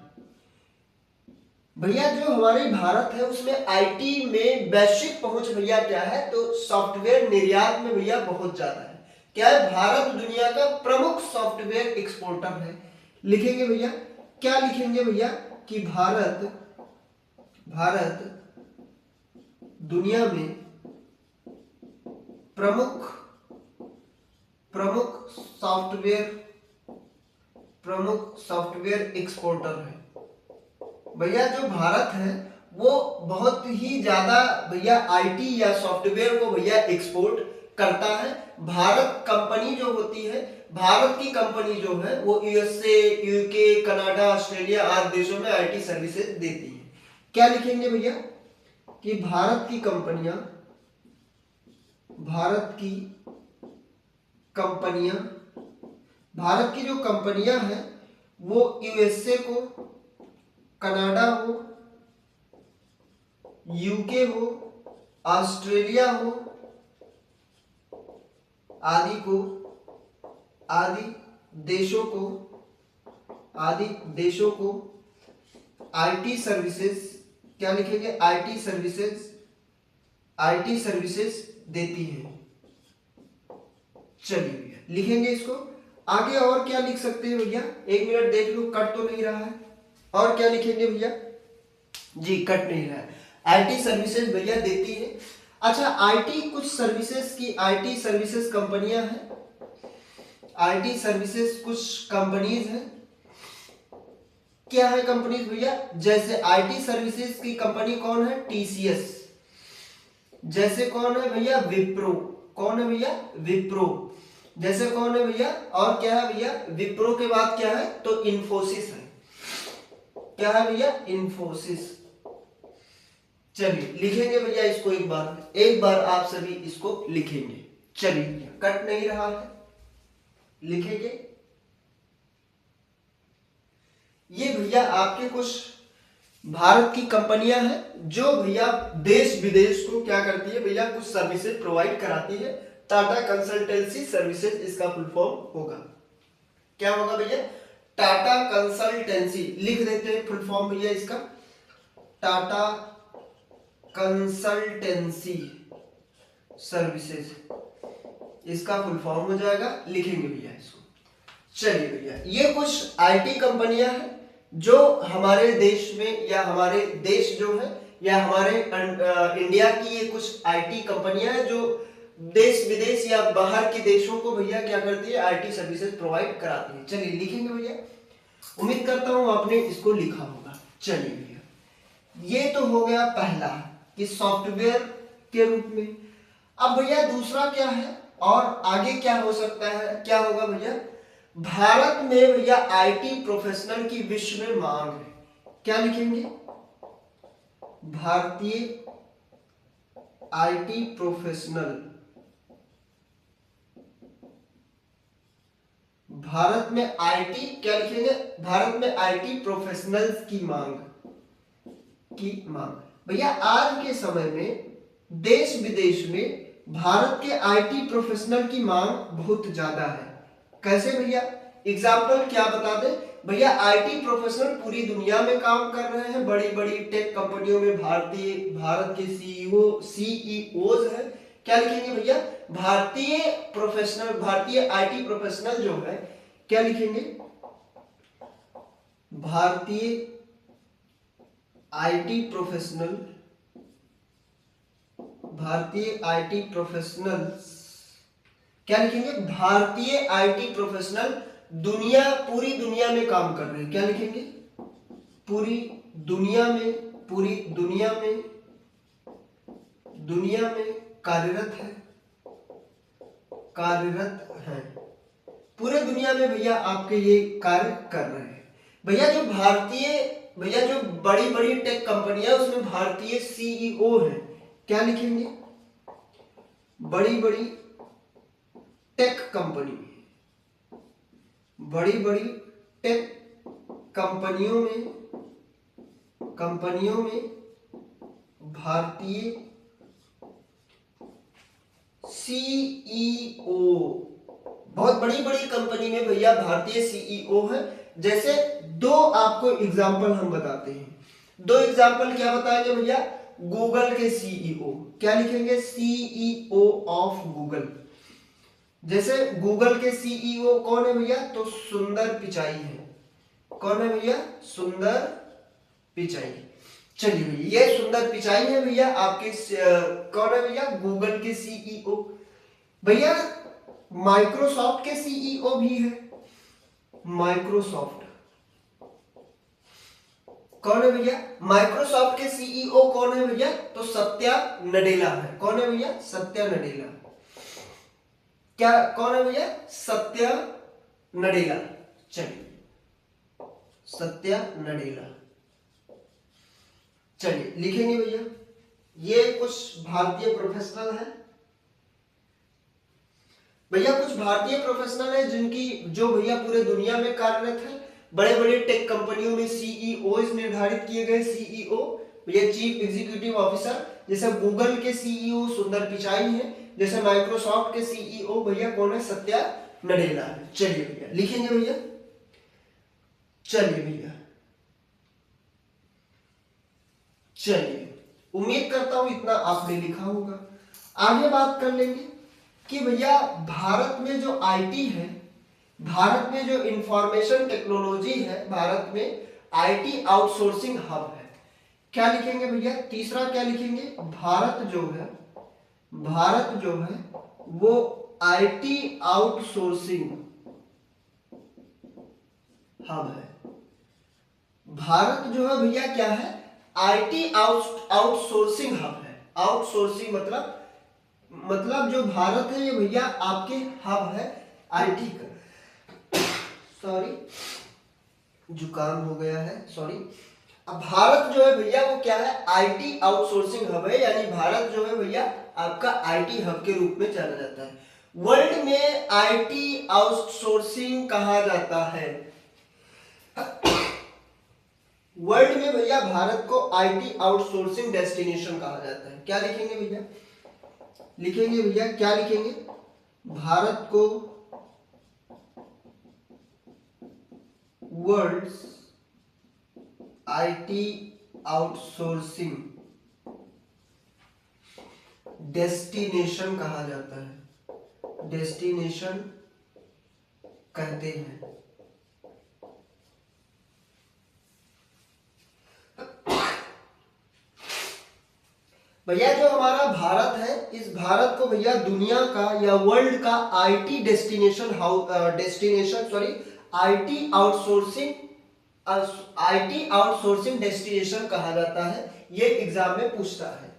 भैया जो हमारे भारत है उसमें आईटी में वैश्विक पहुंच भैया क्या है? तो सॉफ्टवेयर निर्यात में भैया बहुत ज्यादा है। क्या है? भारत दुनिया का प्रमुख सॉफ्टवेयर एक्सपोर्टर है। लिखेंगे भैया, क्या लिखेंगे भैया? कि भारत, भारत दुनिया में प्रमुख, प्रमुख सॉफ्टवेयर, प्रमुख सॉफ्टवेयर एक्सपोर्टर है। भैया जो भारत है वो बहुत ही ज्यादा भैया आईटी या सॉफ्टवेयर को भैया एक्सपोर्ट करता है। भारत कंपनी जो होती है, भारत की कंपनी जो है वो यूएसए, यूके, कनाडा, ऑस्ट्रेलिया आदि देशों में आईटी सर्विसेज देती है। क्या लिखेंगे भैया? कि भारत की कंपनियां, भारत की कंपनियां, भारत की जो कंपनियां हैं वो यूएसए को, कनाडा हो, यूके हो, ऑस्ट्रेलिया हो, आदि देशों को आईटी सर्विसेज, क्या लिखेंगे, आईटी सर्विसेज देती है। चलिए भैया लिखेंगे इसको। आगे और क्या लिख सकते हैं भैया, 1 मिनट देख लो, कट तो नहीं रहा है। और क्या लिखेंगे भैया, जी कट नहीं रहा है। आईटी सर्विसेज भैया देती है। अच्छा, आईटी कुछ सर्विसेज की, आईटी सर्विसेज कंपनियां हैं, आईटी सर्विसेज कुछ कंपनीज हैं। क्या है कंपनीज भैया, जैसे आईटी सर्विसेज की कंपनी कौन है, टीसीएस। जैसे कौन है भैया, विप्रो। कौन है भैया, विप्रो। जैसे कौन है भैया, और क्या है भैया, विप्रो के बाद क्या है, तो इन्फोसिस है। क्या है भैया, इन्फोसिस। चलिए लिखेंगे भैया इसको, एक बार आप सभी इसको लिखेंगे। चलिए कट नहीं रहा है, लिखेंगे। ये भैया आपके कुछ भारत की कंपनियां हैं जो भैया देश विदेश को क्या करती है भैया, कुछ सर्विसेज प्रोवाइड कराती है। टाटा कंसल्टेंसी सर्विसेज इसका फुल फॉर्म होगा। क्या होगा भैया, टाटा कंसल्टेंसी। लिख देते हैं फुल फॉर्म भैया इसका, टाटा कंसल्टेंसी सर्विसेज, इसका फुल फॉर्म हो जाएगा। लिखेंगे भैया इसको। चलिए भैया, ये कुछ आईटी कंपनियां हैं जो हमारे देश में, या हमारे देश जो है, या हमारे इंडिया की ये कुछ आईटी कंपनियां हैं जो देश विदेश या बाहर के देशों को भैया क्या करती है, आईटी सर्विसेज प्रोवाइड कराती है। चलिए लिखेंगे भैया। उम्मीद करता हूं आपने इसको लिखा होगा। चलिए भैया, ये तो हो गया पहला कि सॉफ्टवेयर के रूप में। अब भैया दूसरा क्या है, और आगे क्या हो सकता है, क्या होगा भैया, भारत में भैया आईटी प्रोफेशनल की विश्व में मांग है। क्या लिखेंगे, भारतीय आईटी प्रोफेशनल, भारत में आईटी, क्या लिखेंगे, भारत में आईटी प्रोफेशनल्स की मांग भैया आज के समय में देश विदेश में भारत के आईटी प्रोफेशनल की मांग बहुत ज्यादा है। कैसे भैया, एग्जाम्पल क्या बता दें भैया, आईटी प्रोफेशनल पूरी दुनिया में काम कर रहे हैं, बड़ी बड़ी टेक कंपनियों में भारत के सीईओज हैं। क्या लिखेंगे भैया, भारतीय आईटी प्रोफेशनल जो है, क्या लिखेंगे, भारतीय आईटी प्रोफेशनल्स, क्या लिखेंगे, भारतीय आईटी प्रोफेशनल पूरी दुनिया में काम कर रहे हैं। क्या लिखेंगे, पूरी दुनिया में कार्यरत है, पूरे दुनिया में भैया आपके ये कार्य कर रहे हैं। भैया जो बड़ी बड़ी टेक कंपनियां, उसमें भारतीय सीईओ हैं। क्या लिखेंगे, बड़ी बड़ी टेक कंपनी, बड़ी बड़ी टेक कंपनियों में भारतीय सीईओ, बहुत बड़ी बड़ी कंपनी में भैया भारतीय सीईओ है। जैसे दो आपको एग्जाम्पल हम बताते हैं, दो एग्जाम्पल क्या बताएंगे भैया, गूगल के सीईओ, क्या लिखेंगे, सीईओ ऑफ गूगल। जैसे गूगल के सीईओ कौन है भैया, तो सुंदर पिचाई है। कौन है भैया, सुंदर पिचाई। चलिए भैया, ये सुंदर पिचाई है भैया आपके कौन है भैया, गूगल के सीईओ। भैया माइक्रोसॉफ्ट के सीईओ भी है, माइक्रोसॉफ्ट कौन है भैया, माइक्रोसॉफ्ट के सीईओ कौन है भैया, तो सत्या नडेला है। कौन है भैया, सत्या नडेला। क्या कौन है भैया, सत्या नडेला। चलिए, सत्या नडेला। चलिए लिखेंगे भैया, ये कुछ भारतीय प्रोफेशनल है भैया, कुछ भारतीय प्रोफेशनल है जिनकी, जो भैया पूरे दुनिया में कार्यरत है। बड़े बड़े टेक कंपनियों में सीईओ निर्धारित किए गए। सीईओ भैया चीफ एग्जीक्यूटिव ऑफिसर, जैसे गूगल के सीईओ सुंदर पिचाई है, जैसे माइक्रोसॉफ्ट के सीईओ भैया कौन है, सत्या नडेला है। चलिए भैया लिखेंगे भैया, चलिए भैया, चलिए उम्मीद करता हूं इतना आपने लिखा होगा। आगे बात कर लेंगे कि भैया भारत में जो आईटी है, भारत में जो इंफॉर्मेशन टेक्नोलॉजी है, भारत में आईटी आउटसोर्सिंग हब है। क्या लिखेंगे भैया, तीसरा क्या लिखेंगे, भारत जो है, भारत जो है वो आईटी आउटसोर्सिंग हब है। भारत जो है भैया क्या है, आईटी आउटसोर्सिंग हब है। आउटसोर्सिंग मतलब जो भारत है ये भैया आपके हब है आईटी का। सॉरी जुकाम हो गया है, सॉरी। अब भारत जो है भैया वो क्या है, आईटी आउटसोर्सिंग हब है, यानी भारत जो है भैया आपका आईटी हब के रूप में जाना जाता है। वर्ल्ड में आईटी आउटसोर्सिंग कहा जाता है। वर्ल्ड में भैया भारत को आईटी आउटसोर्सिंग डेस्टिनेशन कहा जाता है। क्या लिखेंगे भैया, लिखेंगे भैया क्या लिखेंगे, भारत को वर्ल्ड्स आईटी आउटसोर्सिंग डेस्टिनेशन कहा जाता है, डेस्टिनेशन कहते हैं। भैया जो हमारा भारत है, इस भारत को भैया दुनिया का या वर्ल्ड का आईटी आईटी आउटसोर्सिंग डेस्टिनेशन कहा जाता है। ये एग्जाम में पूछता है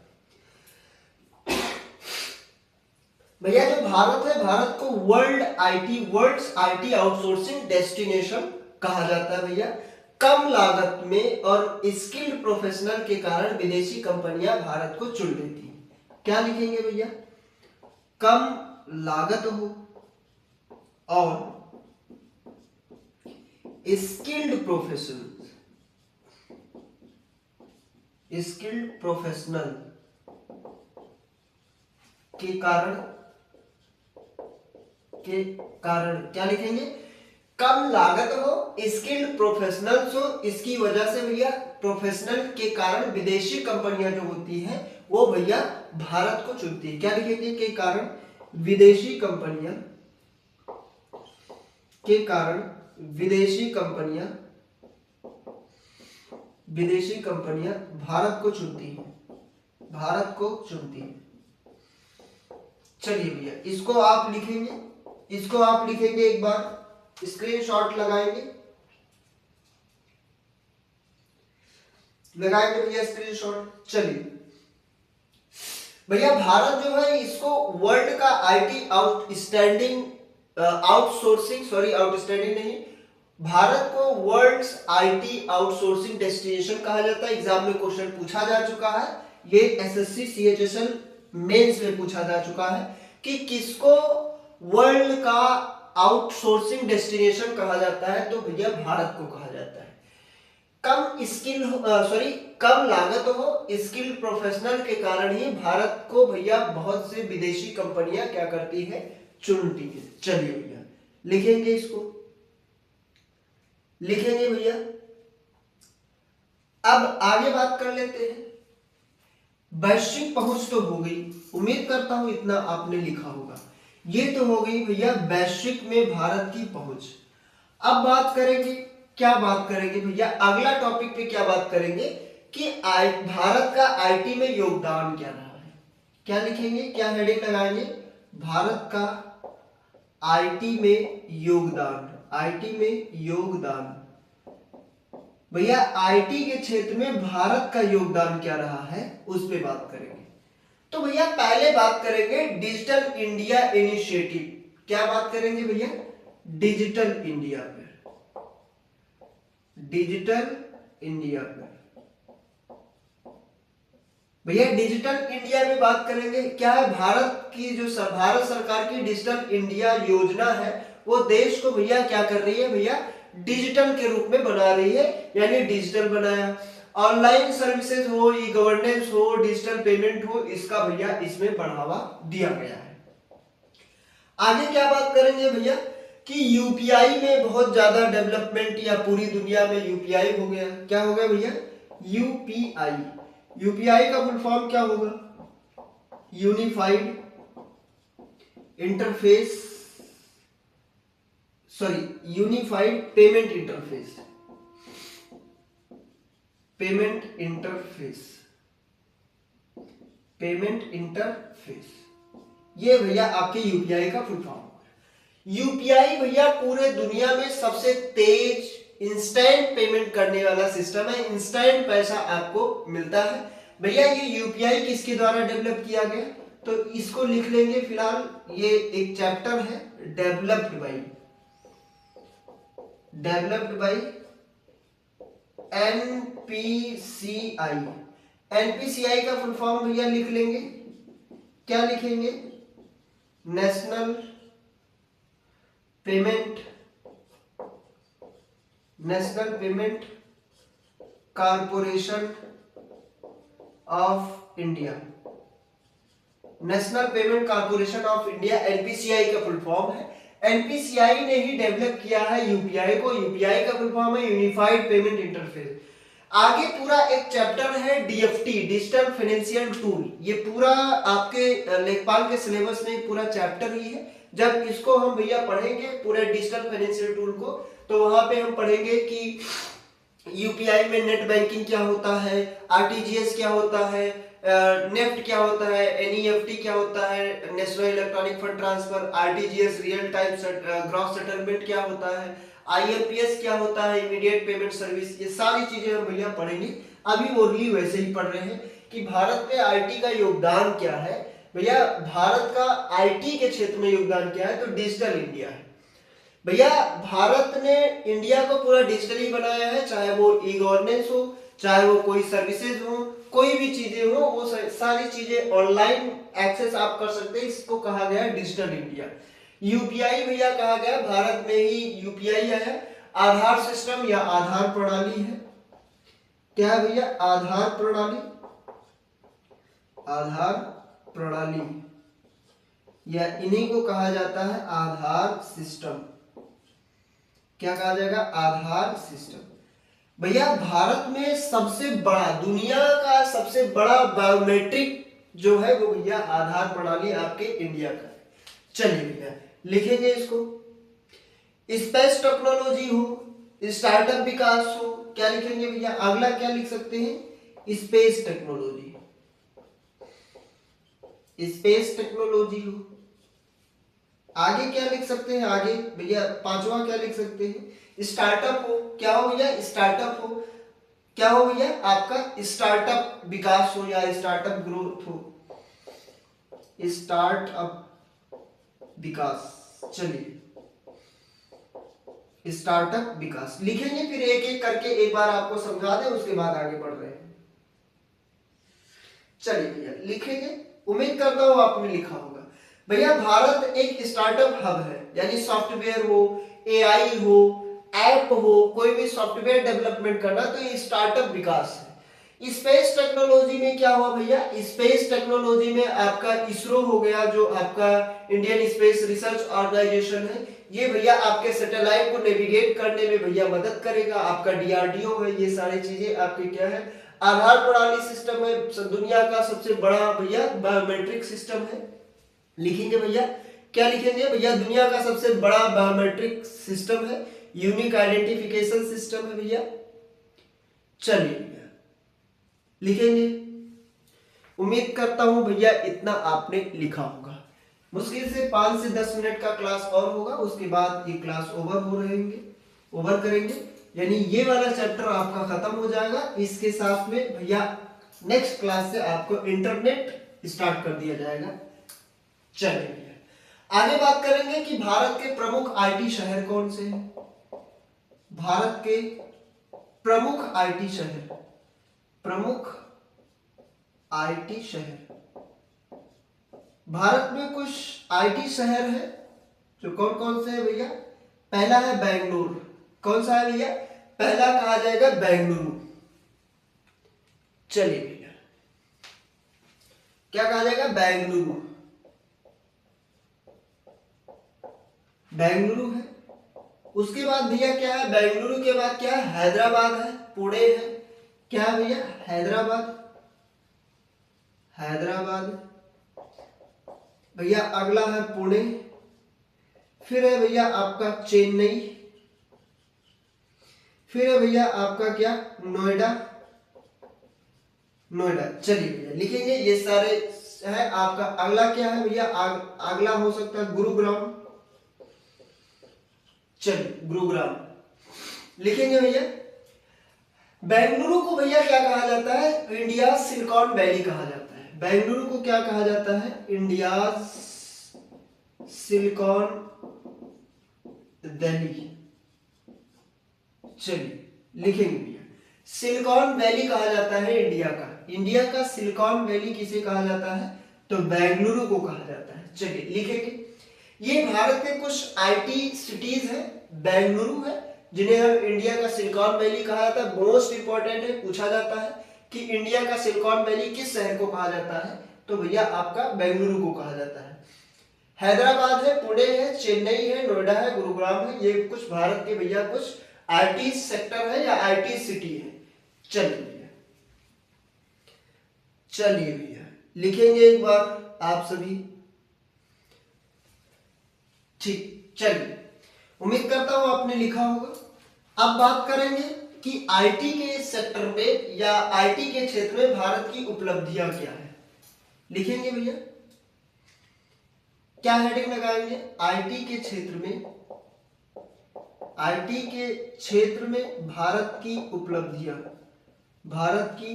भैया। जो भारत है, भारत को वर्ल्ड्स आईटी आउटसोर्सिंग डेस्टिनेशन कहा जाता है भैया। कम लागत में और स्किल्ड प्रोफेशनल के कारण विदेशी कंपनियां भारत को चुन लेती हैं। क्या लिखेंगे भैया, कम लागत हो और स्किल्ड प्रोफेशनल के कारण क्या लिखेंगे, कम लागत हो, स्किल्ड प्रोफेशनल्स हो, इसकी वजह से भैया प्रोफेशनल के कारण विदेशी कंपनियां जो होती हैं वो भैया भारत को चुनती है। क्या लिखेंगे, के कारण विदेशी कंपनियां, के कारण विदेशी कंपनियां भारत को चुनती हैं, भारत को चुनती हैं। चलिए भैया इसको आप लिखेंगे, एक बार स्क्रीनशॉट लगाएंगे भैया स्क्रीनशॉट। चलिए भैया भारत जो है इसको वर्ल्ड का आईटी आउटस्टैंडिंग नहीं, भारत को वर्ल्ड्स आईटी आउटसोर्सिंग डेस्टिनेशन कहा जाता है। एग्जाम में क्वेश्चन पूछा जा चुका है, ये एसएससी सीएचएसएल मेंस में पूछा जा चुका है कि किसको वर्ल्ड का आउटसोर्सिंग डेस्टिनेशन कहा जाता है, तो भैया भारत को कहा जाता है। कम लागत हो, स्किल प्रोफेशनल के कारण ही भारत को भैया बहुत से विदेशी कंपनियां क्या करती है, चुनती है। चलिए भैया लिखेंगे, इसको लिखेंगे भैया। अब आगे बात कर लेते हैं। वैश्विक पहुंच तो हो गई, उम्मीद करता हूं इतना आपने लिखा होगा। ये तो हो गई भैया वैश्विक में भारत की पहुंच। अब बात करेंगे, क्या बात करेंगे भैया, अगला टॉपिक पे क्या बात करेंगे कि भारत का आईटी में योगदान क्या रहा है। क्या लिखेंगे, क्या हेडिंग लगाएंगे, भारत का आईटी में योगदान, आईटी में योगदान। भैया आईटी के क्षेत्र में भारत का योगदान क्या रहा है उस पे बात करेंगे। तो भैया पहले बात करेंगे डिजिटल इंडिया इनिशिएटिव। क्या बात करेंगे भैया, डिजिटल इंडिया पे, डिजिटल इंडिया पे। भैया डिजिटल इंडिया में बात करेंगे, क्या है, भारत की जो भारत सरकार की डिजिटल इंडिया योजना है वो देश को भैया क्या कर रही है, भैया डिजिटल के रूप में बना रही है, यानी डिजिटल बनाया। ऑनलाइन सर्विसेज हो, ई गवर्नेंस हो, डिजिटल पेमेंट हो, इसका भैया इसमें बढ़ावा दिया गया है। आगे क्या बात करेंगे भैया कि यूपीआई में बहुत ज्यादा डेवलपमेंट, या पूरी दुनिया में यूपीआई हो गया। क्या हो गया भैया? यूपीआई। यूपीआई का फुल फॉर्म क्या होगा? Unified interface, sorry unified payment interface, payment interface, payment interface, ये भैया आपके यूपीआई का फुल फॉर्म है। यूपीआई भैया पूरे दुनिया में सबसे तेज इंस्टेंट पेमेंट करने वाला सिस्टम है, इंस्टेंट पैसा आपको मिलता है। भैया ये यूपीआई किसके द्वारा डेवलप किया गया? तो इसको लिख लेंगे फिलहाल, ये एक चैप्टर है, developed by, developed by NPCI. NPCI का फुल फॉर्म भैया लिख लेंगे, क्या लिखेंगे? National payment, national payment corporation of India, national payment corporation of India, NPCI का फुल फॉर्म है। एनपीसीआई ने ही डेवलप किया है यूपीआई को। यूपीआई का फुल फॉर्म है यूनिफाइड पेमेंट इंटरफेस। आगे पूरा एक चैप्टर है डीएफटी, डिजिटल फाइनेंशियल टूल। ये पूरा आपके लेखपाल के सिलेबस में पूरा चैप्टर ही है। जब इसको हम भैया पढ़ेंगे पूरे डिजिटल फाइनेंशियल टूल को, तो वहां पे हम पढ़ेंगे कि यूपीआई में नेट बैंकिंग क्या होता है, आरटीजीएस क्या होता है, नेफ्ट क्या होता है, एनईएफटी क्या होता है, national electronic fund transfer, RTGS real time gross settlement क्या होता है, आईएमपीएस क्या होता है, इमीडिएट पेमेंट सर्विस, ये सारी चीजें हम भैया पढ़ेंगे। अभी ओरली वैसे ही पढ़ रहे हैं कि भारत में आईटी का योगदान क्या है। भैया भारत का आईटी के क्षेत्र में योगदान क्या है? तो डिजिटल इंडिया है। भैया भारत ने इंडिया को पूरा डिजिटली बनाया है, चाहे वो ई गवर्नेंस हो, चाहे वो कोई सर्विसेज हो, कोई भी चीजें हो, वो सारी चीजें ऑनलाइन एक्सेस आप कर सकते हैं। इसको कहा गया डिजिटल इंडिया। यूपीआई भैया कहा गया भारत में ही यूपीआई है। आधार सिस्टम या आधार प्रणाली है। क्या है भैया? आधार प्रणाली, आधार प्रणाली, या इन्हीं को कहा जाता है आधार सिस्टम। क्या कहा जाएगा? आधार सिस्टम। भैया भारत में सबसे बड़ा, दुनिया का सबसे बड़ा बायोमेट्रिक जो है वो भैया आधार प्रणाली आपके इंडिया का है। चलिए भैया लिखेंगे इसको। स्पेस टेक्नोलॉजी हो, स्टार्टअप विकास हो, क्या लिखेंगे भैया? अगला क्या लिख सकते हैं? स्पेस टेक्नोलॉजी, स्पेस टेक्नोलॉजी हो। आगे क्या लिख सकते हैं? आगे भैया पांचवा क्या लिख सकते हैं? स्टार्टअप हो। क्या हो भैया? स्टार्टअप हो। क्या हो भैया? आपका स्टार्टअप विकास हो या स्टार्टअप ग्रोथ हो, स्टार्टअप विकास। चलिए स्टार्टअप विकास लिखेंगे, फिर एक एक करके एक बार आपको समझा दें, उसके बाद आगे बढ़ रहे हैं। चलिए भैया लिखेंगे, उम्मीद करता हूं आपने लिखा होगा। भैया भारत एक स्टार्टअप हब है, यानी सॉफ्टवेयर हो, एआई हो, ऐप हो, कोई भी सॉफ्टवेयर डेवलपमेंट करना, तो ये स्टार्टअप विकास है। स्पेस टेक्नोलॉजी में क्या हुआ भैया? स्पेस टेक्नोलॉजी में आपका इसरो हो गया, जो आपका इंडियन स्पेस रिसर्च ऑर्गेनाइजेशन है, ये भैया आपके सैटेलाइट को नेविगेट करने में भैया मदद करेगा। आपका डीआरडीओ है, ये सारी चीजें आपके क्या है? आधार प्रणाली सिस्टम है, दुनिया का सबसे बड़ा भैया बायोमेट्रिक सिस्टम है। लिखेंगे भैया, क्या लिखेंगे भैया? दुनिया का सबसे बड़ा बायोमेट्रिक सिस्टम है, यूनिक आइडेंटिफिकेशन सिस्टम है भैया। चलिए भैया लिखेंगे, उम्मीद करता हूं भैया इतना आपने लिखा होगा। मुश्किल से 5 से 10 मिनट का क्लास और होगा, उसके बाद ये क्लास ओवर करेंगे, यानी ये वाला चैप्टर आपका खत्म हो जाएगा। इसके साथ में भैया नेक्स्ट क्लास से आपको इंटरनेट स्टार्ट कर दिया जाएगा। चलिए भैया आगे बात करेंगे कि भारत के प्रमुख आईटी शहर कौन से हैं। भारत के प्रमुख आईटी शहर, प्रमुख आईटी शहर। भारत में कुछ आईटी शहर है, जो कौन कौन से हैं भैया? पहला है बेंगलुरु। कौन सा है भैया? पहला कहा जाएगा बेंगलुरु। चलिए भैया, क्या कहा जाएगा? बेंगलुरु। बेंगलुरु है। उसके बाद भैया क्या है? बेंगलुरु के बाद क्या है? हैदराबाद है, पुणे है। क्या है भैया? हैदराबाद। हैदराबाद भैया। अगला है पुणे। फिर है भैया आपका चेन्नई। फिर है भैया आपका क्या? नोएडा। नोएडा। चलिए भैया लिखेंगे ये सारे है आपका। अगला क्या है भैया? अगला हो सकता है गुरुग्राम। चलिए गुरुग्राम लिखेंगे भैया। बेंगलुरु को भैया क्या कहा जाता है? इंडिया सिलिकॉन वैली कहा जाता है। बेंगलुरु को क्या कहा जाता है? India silicon valley. चलिए लिखेंगे भैया, सिलिकॉन वैली कहा जाता है इंडिया का। इंडिया का सिलिकॉन वैली किसे कहा जाता है? तो बेंगलुरु को कहा जाता है। चलिए लिखेंगे। ये भारत के कुछ आईटी सिटीज है, बेंगलुरु है, जिन्हें हम इंडिया का सिलिकॉन वैली कहा जाता है। मोस्ट इंपॉर्टेंट है, पूछा जाता है कि इंडिया का सिलिकॉन वैली किस शहर को कहा जाता है? तो भैया आपका बेंगलुरु को कहा जाता है। हैदराबाद है, पुणे है, चेन्नई है, नोएडा है, गुरुग्राम है। ये कुछ भारत के भैया कुछ आईटी सेक्टर है या आईटी सिटी है। चलिए भैया, चलिए भैया लिखेंगे एक बार आप सभी। ठीक, चलिए उम्मीद करता हूं आपने लिखा होगा। अब बात करेंगे कि आईटी के सेक्टर में या आईटी के क्षेत्र में भारत की उपलब्धियां क्या है। लिखेंगे भैया, क्या हेडिंग लगाएंगे? आईटी के क्षेत्र में, आईटी के क्षेत्र में भारत की उपलब्धियां। भारत की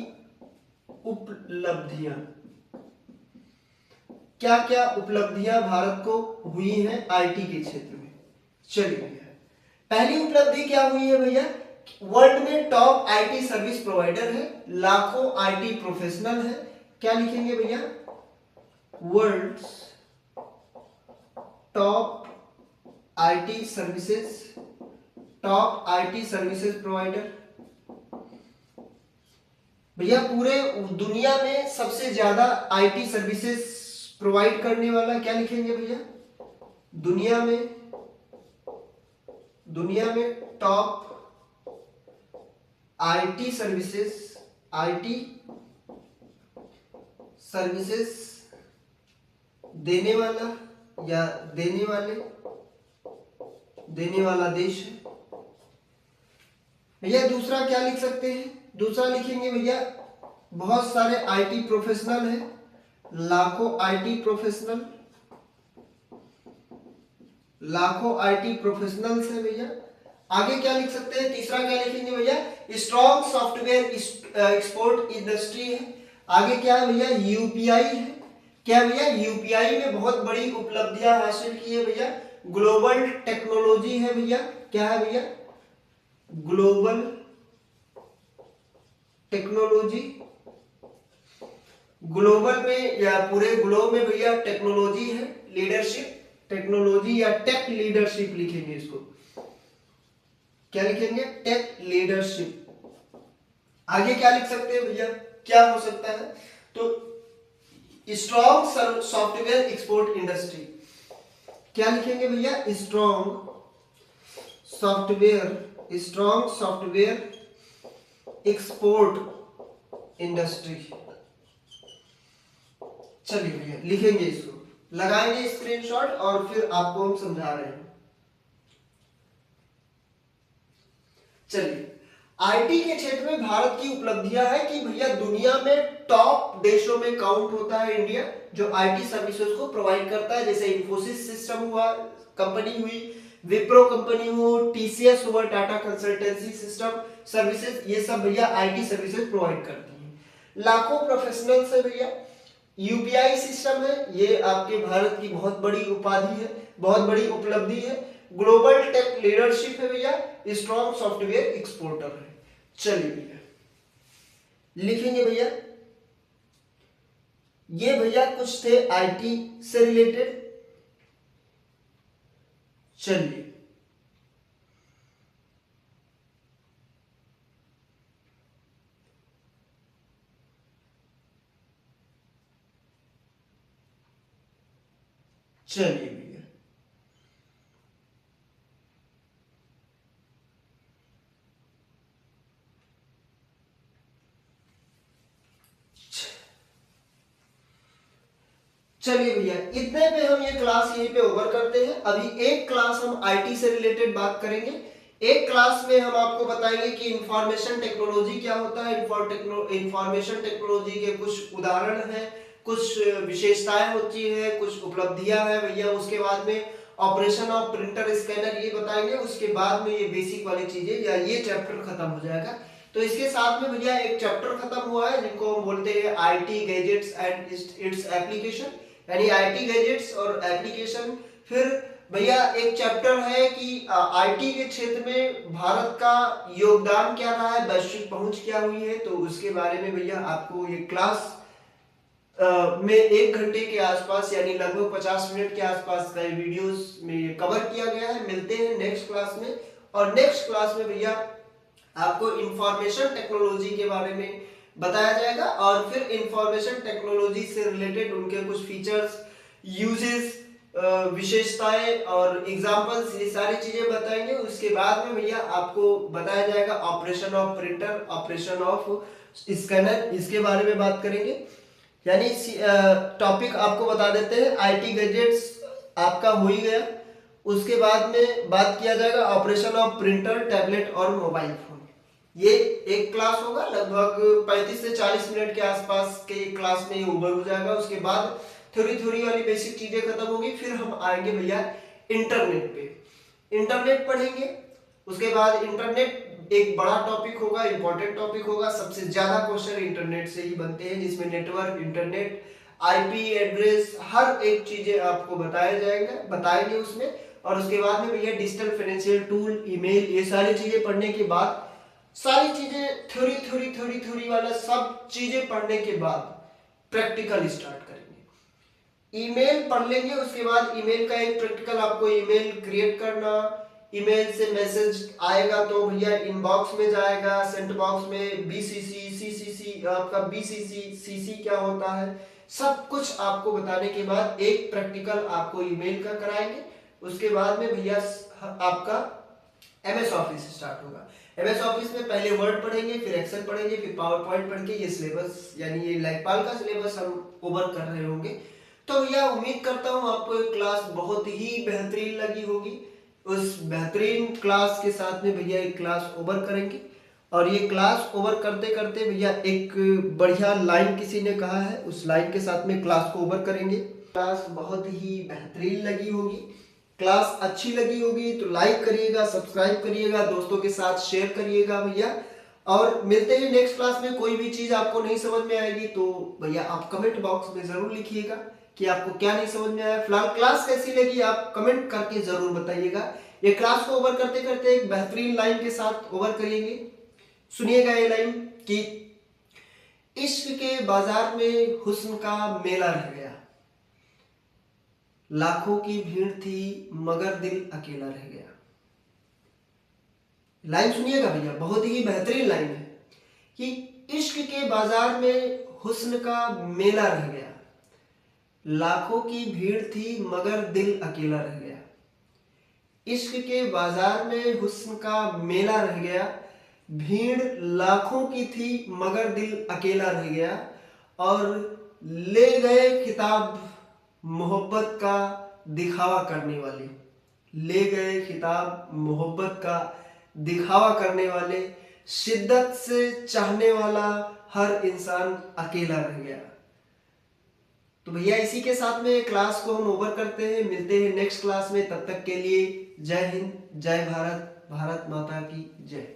उपलब्धियां, क्या क्या उपलब्धियां भारत को हुई हैं आईटी के क्षेत्र में। चलिए भैया, पहली उपलब्धि क्या हुई है भैया? वर्ल्ड में टॉप आईटी सर्विस प्रोवाइडर है, लाखों आईटी प्रोफेशनल है। क्या लिखेंगे भैया? World top IT services, top IT services provider. भैया पूरे दुनिया में सबसे ज्यादा आईटी सर्विसेज प्रोवाइड करने वाला क्या लिखेंगे भैया? दुनिया में top IT services, IT services देने वाला या देने वाला देश है भैया। दूसरा क्या लिख सकते हैं? दूसरा लिखेंगे भैया, बहुत सारे आईटी प्रोफेशनल हैं, लाखों आईटी प्रोफेशनल, लाखों आईटी प्रोफेशनल्स हैं भैया। आगे क्या लिख सकते हैं? तीसरा क्या लिखेंगे भैया? स्ट्रॉन्ग सॉफ्टवेयर एक्सपोर्ट इंडस्ट्री है। आगे क्या है भैया? यूपीआई है। क्या भैया? यूपीआई में बहुत बड़ी उपलब्धियां हासिल की है भैया। ग्लोबल टेक्नोलॉजी है भैया। क्या है भैया? Global technology. ग्लोबल में या पूरे ग्लोब में भैया टेक्नोलॉजी है, लीडरशिप, टेक्नोलॉजी या टेक लीडरशिप लिखेंगे इसको। क्या लिखेंगे? Tech leadership. आगे क्या लिख सकते हैं भैया? क्या हो सकता है? तो स्ट्रॉन्ग सॉफ्टवेयर एक्सपोर्ट इंडस्ट्री। क्या लिखेंगे भैया? Strong software export industry. चलिए भैया लिखेंगे इसको, लगाएंगे स्क्रीनशॉट और फिर आपको हम समझा रहे हैं। चलिए, आईटी के क्षेत्र में भारत की उपलब्धियां है कि भैया दुनिया में टॉप देशों में काउंट होता है इंडिया, जो आईटी सर्विसेज को प्रोवाइड करता है। जैसे इंफोसिस सिस्टम हुआ, कंपनी हुई, विप्रो कंपनी हो, टीसीएस हुआ, टाटा कंसल्टेंसी सिस्टम सर्विसेज, ये सब भैया आईटी सर्विसेज प्रोवाइड करती हैं। लाखों प्रोफेशनल्स है भैया। यूपीआई सिस्टम है, ये आपके भारत की बहुत बड़ी उपाधि है, बहुत बड़ी उपलब्धि है। ग्लोबल टेक लीडरशिप है भैया। स्ट्रॉन्ग सॉफ्टवेयर एक्सपोर्टर है। चलिए भैया लिखेंगे भैया, ये भैया कुछ थे आईटी से रिलेटेड। चलिए चलिए भैया, चलिए भैया, इतने पे हम ये क्लास यहीं पे ओवर करते हैं। अभी एक क्लास हम आईटी से रिलेटेड बात करेंगे। एक क्लास में हम आपको बताएंगे कि इंफॉर्मेशन टेक्नोलॉजी क्या होता है, इंफॉर्मेशन टेक्नोलॉजी के कुछ उदाहरण हैं, कुछ विशेषताएं होती है, कुछ उपलब्धियां हैं भैया। उसके बाद में ऑपरेशन ऑफ प्रिंटर स्कैनर ये बताएंगे। उसके बाद में ये बेसिक वाली चीजें या ये चैप्टर खत्म हो जाएगा। तो इसके साथ में भैया एक चैप्टर खत्म हुआ है जिनको हम बोलते हैं IT gadgets and its application, यानी आईटी गैजेट्स और एप्लीकेशन। फिर भैया एक चैप्टर है कि आईटी के क्षेत्र में भारत का योगदान क्या रहा है, वैश्विक पहुंच क्या हुई है। तो उसके बारे में भैया आपको ये क्लास में 1 घंटे के आसपास यानी लगभग 50 मिनट के आसपास का वीडियोस में कवर किया गया है। मिलते हैं नेक्स्ट क्लास में। और नेक्स्ट क्लास में भैया आपको इंफॉर्मेशन टेक्नोलॉजी के बारे में बताया जाएगा और फिर इंफॉर्मेशन टेक्नोलॉजी से रिलेटेड उनके कुछ फीचर्स, यूजेस, विशेषताएं और एग्जांपल्स, ये सारी चीजें बताएंगे। उसके बाद में भैया आपको बताया जाएगा operation of printer, operation of scanner, इसके बारे में बात करेंगे। यानी टॉपिक आपको बता देते हैं, आईटी गैजेट्स आपका हो ही गया। उसके बाद में बात किया जाएगा ऑपरेशन ऑफ प्रिंटर, टैबलेट और मोबाइल फोन। ये एक क्लास होगा, लगभग 35 से 40 मिनट के आसपास के क्लास में ये ओवर हो जाएगा। उसके बाद थोड़ी वाली बेसिक चीजें खत्म होगी। फिर हम आएंगे भैया इंटरनेट पे, इंटरनेट पढ़ेंगे। उसके बाद इंटरनेट एक बड़ा टॉपिक होगा, इंपॉर्टेंट टॉपिक होगा। सबसे ज्यादा क्वेश्चन इंटरनेट से ही बनते हैं, जिसमें नेटवर्क, इंटरनेट, आईपी एड्रेस, हर एक चीजें आपको बताएंगे उसमें। और उसके बाद में भैया डिजिटल फाइनेंशियल टूल, ईमेल, ये सारी चीजें पढ़ने के बाद, सारी चीजें थ्योरी वाला सब चीजें पढ़ने के बाद प्रैक्टिकल स्टार्ट करेंगे। ईमेल पढ़ लेंगे, उसके बाद ईमेल का एक प्रैक्टिकल, आपको ईमेल क्रिएट करना, ईमेल से मैसेज आएगा तो भैया इनबॉक्स में जाएगा, सेंट बॉक्स में बीसीसी, सीसीसी, आपका बीसीसी, सीसी क्या होता है, सब कुछ आपको बताने के बाद एक प्रैक्टिकल आपको ईमेल का कराएंगे। उसके बाद में भैया आपका एमएस ऑफिस स्टार्ट होगा। एमएस ऑफिस में पहले वर्ड पढ़ेंगे, फिर एक्सेल पढ़ेंगे, फिर पावर पॉइंट पढ़ के ये सिलेबस यानी ये लेखपाल का सिलेबस हम ओवर कर रहे होंगे। तो भैया उम्मीद करता हूँ आपको ये क्लास बहुत ही बेहतरीन लगी होगी। उस बेहतरीन क्लास के साथ में भैया एक क्लास ओवर करेंगे। और ये क्लास ओवर करते करते भैया एक बढ़िया लाइन किसी ने कहा है, उस लाइन के साथ में क्लास को ओवर करेंगे। क्लास बहुत ही बेहतरीन लगी होगी, क्लास अच्छी लगी होगी तो लाइक करिएगा, सब्सक्राइब करिएगा, दोस्तों के साथ शेयर करिएगा भैया। और मिलते हैं नेक्स्ट क्लास में। कोई भी चीज आपको नहीं समझ में आएगी तो भैया आप कमेंट बॉक्स में जरूर लिखिएगा कि आपको क्या नहीं समझ में आया। फिलहाल क्लास कैसी लगी आप कमेंट करके जरूर बताइएगा। ये क्लास को ओवर करते करते एक बेहतरीन लाइन के साथ ओवर करेंगे। सुनिएगा ये लाइन कि इश्क के बाजार में हुस्न का मेला रह गया, लाखों की भीड़ थी मगर दिल अकेला रह गया। लाइन सुनिएगा भैया, बहुत ही बेहतरीन लाइन है कि इश्क के बाजार में हुस्न का मेला रह गया, लाखों की भीड़ थी मगर दिल अकेला रह गया। इश्क के बाजार में हुस्न का मेला रह गया, भीड़ लाखों की थी मगर दिल अकेला रह गया। और ले गए खिताब मोहब्बत का दिखावा करने वाले, ले गए खिताब मोहब्बत का दिखावा करने वाले, शिद्दत से चाहने वाला हर इंसान अकेला रह गया। तो भैया इसी के साथ में क्लास को हम ओवर करते हैं। मिलते हैं नेक्स्ट क्लास में, तब तक के लिए जय हिंद, जय भारत, भारत माता की जय।